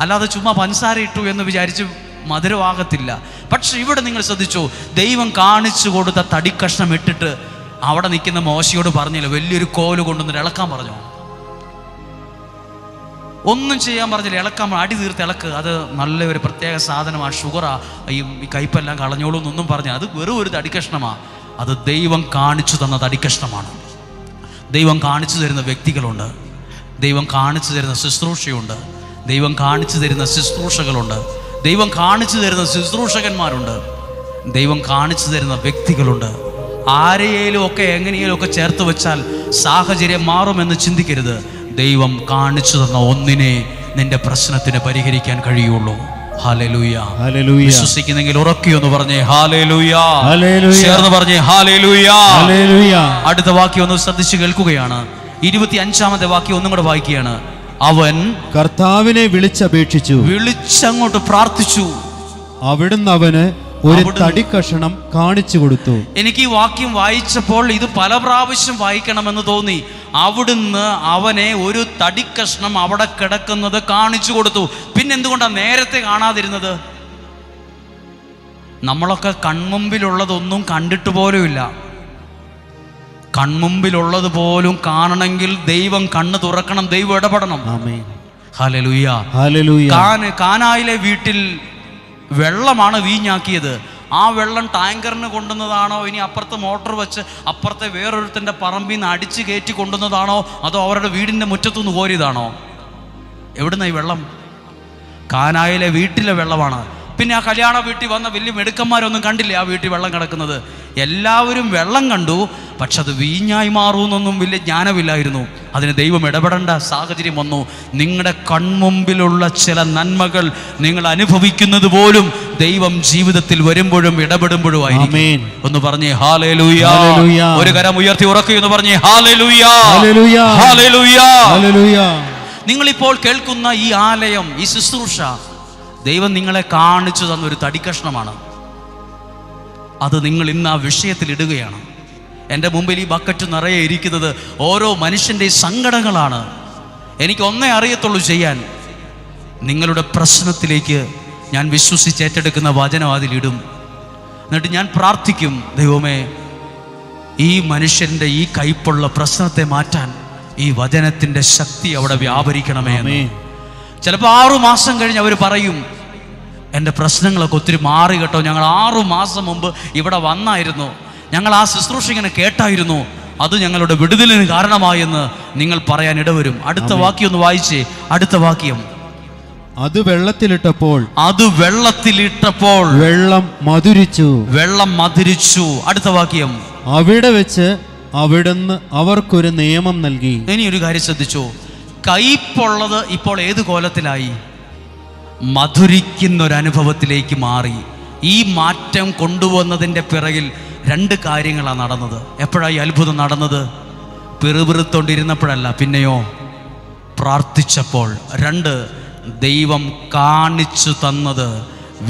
അല്ലാതെ ചുമ്മാ പഞ്ചസാര ഇട്ടു എന്ന് വിചാരിച്ച് മധുരമാകത്തില്ല. പക്ഷെ ഇവിടെ നിങ്ങൾ ശ്രദ്ധിച്ചു, ദൈവം കാണിച്ചു കൊടുത്ത തടിക്കഷ്ണം ഇട്ടിട്ട് അവിടെ നിൽക്കുന്ന മോശയോട് പറഞ്ഞില്ല, വലിയൊരു കോല് കൊണ്ടുവന്നിട്ട് ഇളക്കാൻ പറഞ്ഞു. ഒന്നും ചെയ്യാൻ പറഞ്ഞില്ല, ഇളക്കാൻ, അടി തീർത്ത് ഇളക്ക്, അത് നല്ലൊരു പ്രത്യേക സാധനമാണ്, ഷുഗറാ, ഈ കയ്പെല്ലാം കളഞ്ഞോളൂ എന്നൊന്നും പറഞ്ഞ അത് വെറും ഒരു തടിക്കഷ്ണമാണ്. അത് ദൈവം കാണിച്ചു തന്ന തടിക്കഷ്ണമാണ്. ദൈവം കാണിച്ചു തരുന്ന വ്യക്തികളുണ്ട്, ദൈവം കാണിച്ചു തരുന്ന ശുശ്രൂഷയുണ്ട്, ദൈവം കാണിച്ചു തരുന്ന ശുശ്രൂഷകളുണ്ട്, ദൈവം കാണിച്ചു തരുന്ന ശുശ്രൂഷകന്മാരുണ്ട്, ദൈവം കാണിച്ചു തരുന്ന വ്യക്തികളുണ്ട്. ആരെയും ഒക്കെ എങ്ങനെയും ഒക്കെ ചേർത്ത് വെച്ചാൽ സാഹചര്യം മാറുമെന്ന് ചിന്തിക്കരുത്. ദൈവം കാണിച്ചു തന്ന ഒന്നിനെ നിന്റെ പ്രശ്നത്തിന് പരിഹരിക്കാൻ കഴിയുള്ളൂ. ഹല്ലേലൂയ. വിശ്വസിക്കുന്നെങ്കിൽ ഉറക്കിയൊന്ന് പറഞ്ഞേ ഹല്ലേലൂയ. ചേർന്ന് പറഞ്ഞേ ഹല്ലേലൂയ. അടുത്ത വാക്യം ഒന്ന് ശ്രദ്ധിച്ചു കേൾക്കുകയാണ്. 25-ാമത്തെ വാക്യം ഒന്നും കൂടെ വായിക്കുകയാണ്. അവൻ കർത്താവിനെ വിളിച്ചപേക്ഷിച്ചു, വിളിച്ചങ്ങോട്ട് പ്രാർത്ഥിച്ചു. അവിടുന്ന് അവന് ഒരു തടിക്കഷണം കാണിച്ചു കൊടുത്തു. എനിക്ക് ഈ വാക്യം വായിച്ചപ്പോൾ ഇത് പല പ്രാവശ്യം വായിക്കണമെന്ന് തോന്നി. അവിടുന്ന് അവനെ ഒരു തടിക്കഷ്ണം അവിടെ കിടക്കുന്നത് കാണിച്ചു കൊടുത്തു. പിന്നെ എന്തുകൊണ്ടാണ് നേരത്തെ കാണാതിരുന്നത്? നമ്മളൊക്കെ കൺമുമ്പിലുള്ളതൊന്നും കണ്ടിട്ട് പോലുമില്ല. കൺമുമ്പിലുള്ളത് പോലും കാണണമെങ്കിൽ ദൈവം കണ്ണ് തുറക്കണം, ദൈവം ഇടപെടണം. ഹല്ലേലൂയ. ഹല്ലേലൂയ. കാനായിലെ വീട്ടിൽ വെള്ളമാണ് വീഞ്ഞാക്കിയത്. ആ വെള്ളം ടാങ്കറിന് കൊണ്ടുവന്നതാണോ, ഇനി അപ്പുറത്ത് മോട്ടോർ വെച്ച് അപ്പുറത്തെ വേറൊരുത്തൻ്റെ പറമ്പിൽ നിന്ന് അടിച്ച് കയറ്റി കൊണ്ടുവന്നതാണോ, അതോ അവരുടെ വീടിൻ്റെ മുറ്റത്തുനിന്ന് കോരിയതാണോ? എവിടുന്ന ഈ വെള്ളം? കാനായിലെ വീട്ടിലെ വെള്ളമാണ്. പിന്നെ ആ കല്യാണ വീട്ടിൽ വന്ന വലിയ മെടുക്കന്മാരൊന്നും കണ്ടില്ലേ ആ വീട്ടിൽ വെള്ളം കിടക്കുന്നത്? എല്ലാവരും വെള്ളം കണ്ടു, പക്ഷെ അത് വീഞ്ഞായി മാറുമെന്നൊന്നും വലിയ ജ്ഞാനമില്ലായിരുന്നു. അതിന് ദൈവം ഇടപെടേണ്ട സാഹചര്യം വന്നു. നിങ്ങളുടെ കൺമുമ്പിലുള്ള ചില നന്മകൾ നിങ്ങൾ അനുഭവിക്കുന്നത് പോലും ദൈവം ജീവിതത്തിൽ വരുമ്പോഴും ഇടപെടുമ്പോഴും ആയിരിക്കും. ഒന്ന് പറഞ്ഞേ ഹല്ലേലൂയ. ഒരു കരം ഉയർത്തി ഉറക്കുകയെന്ന് പറഞ്ഞേ ഹല്ലേലൂയ. ഹല്ലേലൂയ. നിങ്ങളിപ്പോൾ കേൾക്കുന്ന ഈ ആലയം, ഈ ശുശ്രൂഷ ദൈവം നിങ്ങളെ കാണിച്ചു തന്നൊരു തടിക്കഷ്ണമാണ്. അത് നിങ്ങൾ ഇന്ന് ആ വിഷയത്തിൽ ഇടുകയാണ്. എൻ്റെ മുമ്പിൽ ഈ ബക്കറ്റ് നിറയെ ഇരിക്കുന്നത് ഓരോ മനുഷ്യൻ്റെ സങ്കടങ്ങളാണ്. എനിക്ക് ഒന്നേ അറിയത്തുള്ളൂ ചെയ്യാൻ. നിങ്ങളുടെ പ്രശ്നത്തിലേക്ക് ഞാൻ വിശ്വസിച്ച് ഏറ്റെടുക്കുന്ന വചനം അതിലിടും. എന്നിട്ട് ഞാൻ പ്രാർത്ഥിക്കും, ദൈവമേ ഈ മനുഷ്യൻ്റെ ഈ കയ്പുള്ള പ്രശ്നത്തെ മാറ്റാൻ ഈ വചനത്തിൻ്റെ ശക്തി അവിടെ വ്യാപരിക്കണമേ. ചിലപ്പോൾ 6 മാസം കഴിഞ്ഞ് അവർ പറയും, എൻ്റെ പ്രശ്നങ്ങളൊക്കെ ഒത്തിരി മാറി കേട്ടോ, ഞങ്ങൾ 6 മാസം മുമ്പ് ഇവിടെ വന്നായിരുന്നു, ഞങ്ങൾ ആ ശുശ്രൂഷ ഇങ്ങനെ കേട്ടായിരുന്നു, അത് ഞങ്ങളുടെ വിടുതലിന് കാരണമായെന്ന് നിങ്ങൾ പറയാൻ ഇടവരും. അടുത്ത വാക്യം ഒന്ന് വായിച്ചേ. അടുത്ത വാക്യം, അത് വെള്ളത്തിലിട്ടപ്പോൾ വെള്ളം മധുരിച്ചു. വെള്ളം മധുരിച്ചു. അടുത്ത വാക്യം, അവിടെ വെച്ച് അവിടുന്ന് അവർക്കൊരു നിയമം നൽകി. ഇനി ഒരു കാര്യം ശ്രദ്ധിച്ചു, കയ്പുള്ളത് ഇപ്പോൾ ഏത് കോലത്തിലായി? മധുരിക്കുന്നൊരനുഭവത്തിലേക്ക് മാറി. ഈ മാറ്റം കൊണ്ടുവന്നതിൻ്റെ പിറകിൽ 2 കാര്യങ്ങളാണ് നടന്നത്. എപ്പോഴാണ് ഈ അത്ഭുതം നടന്നത്? പിറുപിറുത്തോണ്ടിരുന്നപ്പോഴല്ല, പിന്നെയോ പ്രാർത്ഥിച്ചപ്പോൾ. 2, ദൈവം കാണിച്ചു തന്നത്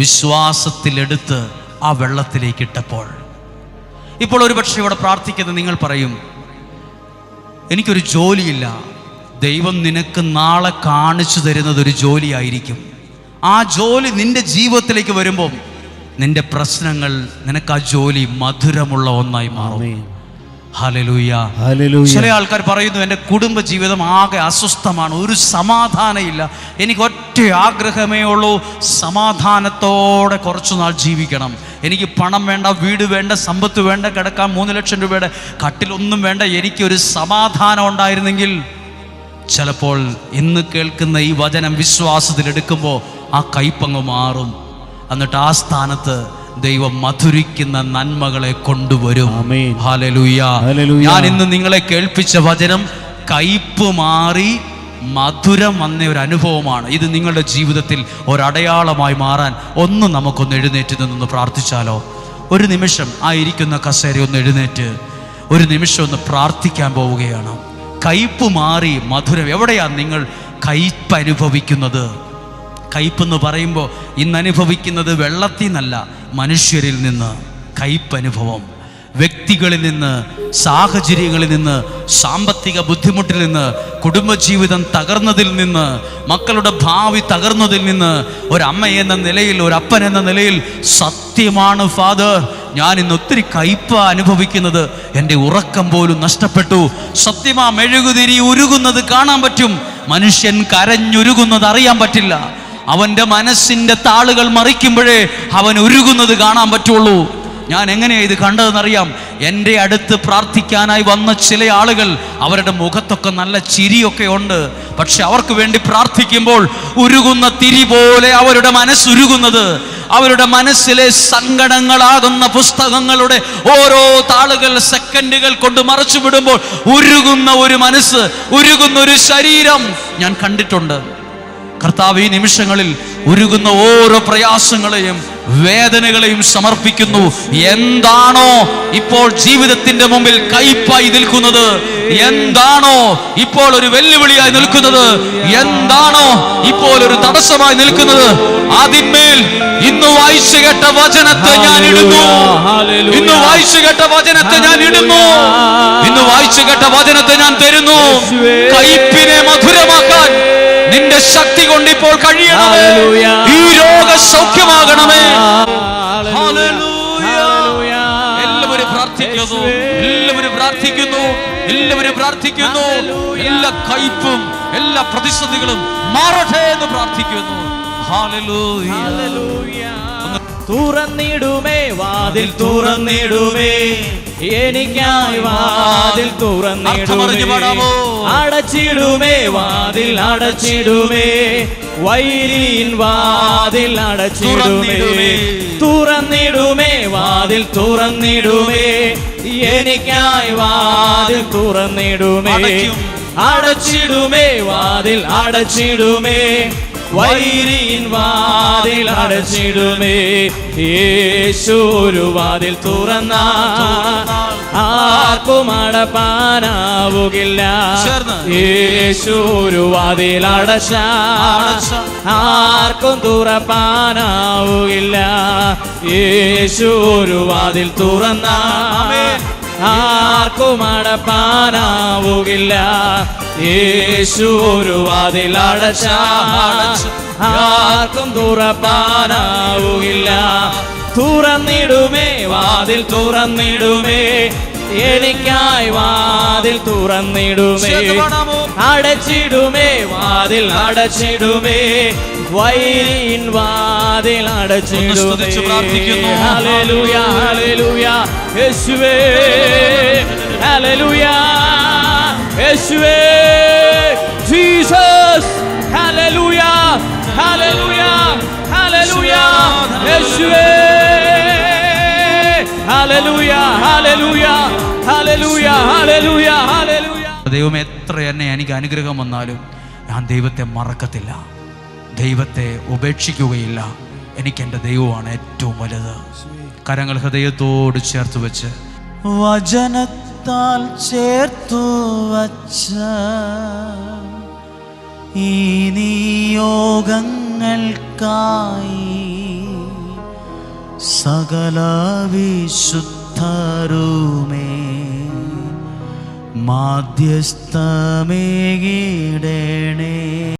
വിശ്വാസത്തിലെടുത്ത് ആ വെള്ളത്തിലേക്ക് ഇട്ടപ്പോൾ. ഇപ്പോൾ ഒരുപക്ഷെ ഇവിടെ പ്രാർത്ഥിക്കുന്നത് നിങ്ങൾ പറയും, എനിക്കൊരു ജോലിയില്ല. ദൈവം നിനക്ക് നാളെ കാണിച്ചു തരുന്നത് ഒരു ജോലിയായിരിക്കും. ആ ജോലി നിന്റെ ജീവിതത്തിലേക്ക് വരുമ്പോൾ നിന്റെ പ്രശ്നങ്ങൾ, നിനക്ക് ആ ജോലി മധുരമുള്ള ഒന്നായി മാറും. ഹല്ലേലൂയ. ചില ആൾക്കാർ പറയുന്നു, എൻ്റെ കുടുംബ ജീവിതം ആകെ അസ്വസ്ഥമാണ്, ഒരു സമാധാനമില്ല, എനിക്ക് ഒറ്റ ആഗ്രഹമേ ഉള്ളൂ, സമാധാനത്തോടെ കുറച്ചു നാൾ ജീവിക്കണം. എനിക്ക് പണം വേണ്ട, വീട് വേണ്ട, സമ്പത്ത് വേണ്ട, കിടക്കാൻ 3 ലക്ഷം രൂപയുടെ കട്ടിലൊന്നും വേണ്ട, എനിക്കൊരു സമാധാനം ഉണ്ടായിരുന്നെങ്കിൽ ചിലപ്പോൾ ഇന്ന് കേൾക്കുന്ന ഈ വചനം വിശ്വാസത്തിലെടുക്കുമ്പോൾ ആ കയ്പങ്ങ് മാറും. എന്നിട്ട് ആ സ്ഥാനത്ത് ദൈവം മധുരിക്കുന്ന നന്മകളെ കൊണ്ടുവരും. ഹല്ലേലൂയ. ഞാൻ ഇന്ന് നിങ്ങളെ കേൾപ്പിച്ച വചനം കയ്പ് മാറി മധുരം വന്ന ഒരു അനുഭവമാണ്. ഇത് നിങ്ങളുടെ ജീവിതത്തിൽ ഒരടയാളമായി മാറാൻ നമുക്കൊന്ന് എഴുന്നേറ്റ് നിന്ന് പ്രാർത്ഥിച്ചാലോ? ഒരു നിമിഷം ആ ഇരിക്കുന്ന കസേര ഒന്ന് എഴുന്നേറ്റ് ഒരു നിമിഷം ഒന്ന് പ്രാർത്ഥിക്കാൻ പോവുകയാണ്. കയ്പ് മാറി മധുരം. എവിടെയാണ് നിങ്ങൾ കയ്പ് അനുഭവിക്കുന്നത്? കയ്പെന്ന് പറയുമ്പോൾ ഇന്ന് അനുഭവിക്കുന്നത് വെള്ളത്തിൽ നിന്നല്ല, മനുഷ്യരിൽ നിന്ന് കയ്പ് അനുഭവം, വ്യക്തികളിൽ നിന്ന്, സാഹചര്യങ്ങളിൽ നിന്ന്, സാമ്പത്തിക ബുദ്ധിമുട്ടിൽ നിന്ന്, കുടുംബജീവിതം തകർന്നതിൽ നിന്ന്, മക്കളുടെ ഭാവി തകർന്നതിൽ നിന്ന്, ഒരമ്മ എന്ന നിലയിൽ, ഒരപ്പൻ എന്ന നിലയിൽ സത്യമാണ് ഫാദർ, ഞാൻ ഇന്ന് ഒത്തിരി കയ്പ് അനുഭവിക്കുന്നത്, എൻ്റെ ഉറക്കം പോലും നഷ്ടപ്പെട്ടു. സത്യമാ, മെഴുകുതിരി ഉരുകുന്നത് കാണാൻ പറ്റും, മനുഷ്യൻ കരഞ്ഞുരുകുന്നത് അറിയാൻ പറ്റില്ല. അവൻ്റെ മനസ്സിൻ്റെ താളുകൾ മറിക്കുമ്പോഴേ അവൻ ഉരുകുന്നത് കാണാൻ പറ്റുള്ളൂ. ഞാൻ എങ്ങനെയാണ് ഇത് കണ്ടതെന്നറിയാം. എൻ്റെ അടുത്ത് പ്രാർത്ഥിക്കാനായി വന്ന ചില ആളുകൾ, അവരുടെ മുഖത്തൊക്കെ നല്ല ചിരിയൊക്കെ ഉണ്ട്, പക്ഷെ അവർക്ക് വേണ്ടി പ്രാർത്ഥിക്കുമ്പോൾ ഉരുകുന്ന തിരി പോലെ അവരുടെ മനസ്സുരുകുന്നത്, അവരുടെ മനസ്സിലെ സങ്കടങ്ങളാകുന്ന പുസ്തകങ്ങളുടെ ഓരോ താളുകൾ സെക്കൻഡുകൾ കൊണ്ട് മറച്ചു വിടുമ്പോൾ ഉരുകുന്ന ഒരു മനസ്സ്, ഉരുകുന്ന ഒരു ശരീരം ഞാൻ കണ്ടിട്ടുണ്ട്. കർത്താവ് ഈ നിമിഷങ്ങളിൽ ഉരുകുന്ന ഓരോ പ്രയാസങ്ങളെയും വേദനകളെയും സമർപ്പിക്കുന്നു. എന്താണോ ഇപ്പോൾ ജീവിതത്തിന്റെ മുമ്പിൽ കയ്പായി നിൽക്കുന്നത്, എന്താണോ ഇപ്പോൾ ഒരു വെല്ലുവിളിയായി നിൽക്കുന്നത്, എന്താണോ ഇപ്പോൾ ഒരു തടസ്സമായി നിൽക്കുന്നത്, അതിന്മേൽ ഇന്ന് വായിച്ചു കേട്ട വചനത്തെ ഞാൻ ഇടുന്നു. ഇന്ന് വായിച്ചു കേട്ട വചനത്തെ ഞാൻ ഇടുന്നു. ഇന്ന് വായിച്ചു കേട്ട വചനത്തെ ഞാൻ തരുന്നു. കയ്പിനെ മധുരമാക്കാൻ നിന്റെ ശക്തി കൊണ്ട് ഇപ്പോൾ കഴിയണമേ. ഈ രോഗ സൗഖ്യമാകണമേ. എല്ലാവരും പ്രാർത്ഥിക്കുന്നു, എല്ലാവരും പ്രാർത്ഥിക്കുന്നു, എല്ലാവരും പ്രാർത്ഥിക്കുന്നു. എല്ലാ കയ്പും എല്ലാ പ്രതിസന്ധികളും മാറട്ടെ എന്ന് പ്രാർത്ഥിക്കുന്നു. തുറന്നിടുമേ വാതിൽ, തുറന്നിടുമേ എനിക്കായി വാതിൽ, തുറന്നിടുമേ. അടച്ചിടുമേ വാതിൽ, അടച്ചിടുമേ വൈരിൻ വാതിൽ, അടച്ചിടുമേ. തുറന്നിടുമേ വാതിൽ, തുറന്നിടുമേ എനിക്കായി വാതിൽ, തുറന്നിടുമേ. അടച്ചിടുമേ വാതിൽ, അടച്ചിടുമേ വൈരിൻ വാതിൽ, അടച്ചിടുമേ. യേശു ഒരു വാതിൽ തുറന്നാൽ ആർക്കും അടപ്പാനാവുകില്ല. യേശു ഒരു വാതിൽ അടച്ചാൽ ആർക്കും തുറപ്പാനാവുകില്ല. യേശു ഒരു വാതിൽ തുറന്നാൽ ആർക്കും അടപ്പാനാവുകില്ല. യേശു ഒരു വാതിൽ അടച്ചാൽ ആർക്കും തുറപ്പാനാവുകില്ല. തുറന്നിടുമേ വാതിൽ, തുറന്നിടുമേ എനിക്കായി വാതിൽ, തുറന്നിടുമേ. അടച്ചിടുമേ വാതിൽ, അടച്ചിടുമേ വൈരിൻ വാതിൽ, അടച്ചിടുമേ. ഹല്ലേലൂയ, ഹല്ലേലൂയ യേശുവേ, ഹല്ലേലൂയ യേശുവേ, ജീസസ്, ഹല്ലേലൂയ, ഹല്ലേലൂയ, ഹല്ലേലൂയ യേശുവേ, hallelujah, hallelujah, hallelujah, hallelujah, hallelujah. ദൈവം എത്ര എന്നെ എനിക്ക് അനുഗ്രഹം വന്നാലും ഞാൻ ദൈവത്തെ മറക്കത്തില്ല, ദൈവത്തെ ഉപേക്ഷിക്കുകയില്ല. എനിക്കെൻ്റെ ദൈവമാണ് ഏറ്റവും വലുത്. കരങ്ങൾ ഹൃദയത്തോട് ചേർത്ത് വെച്ച് വചനത്താൽ ചേർത്തു വച്ച ഈ നിയോഗങ്ങൾക്കായി സകല വിശുദ്ധരുമേ മാധ്യസ്ഥമേകിടണേ.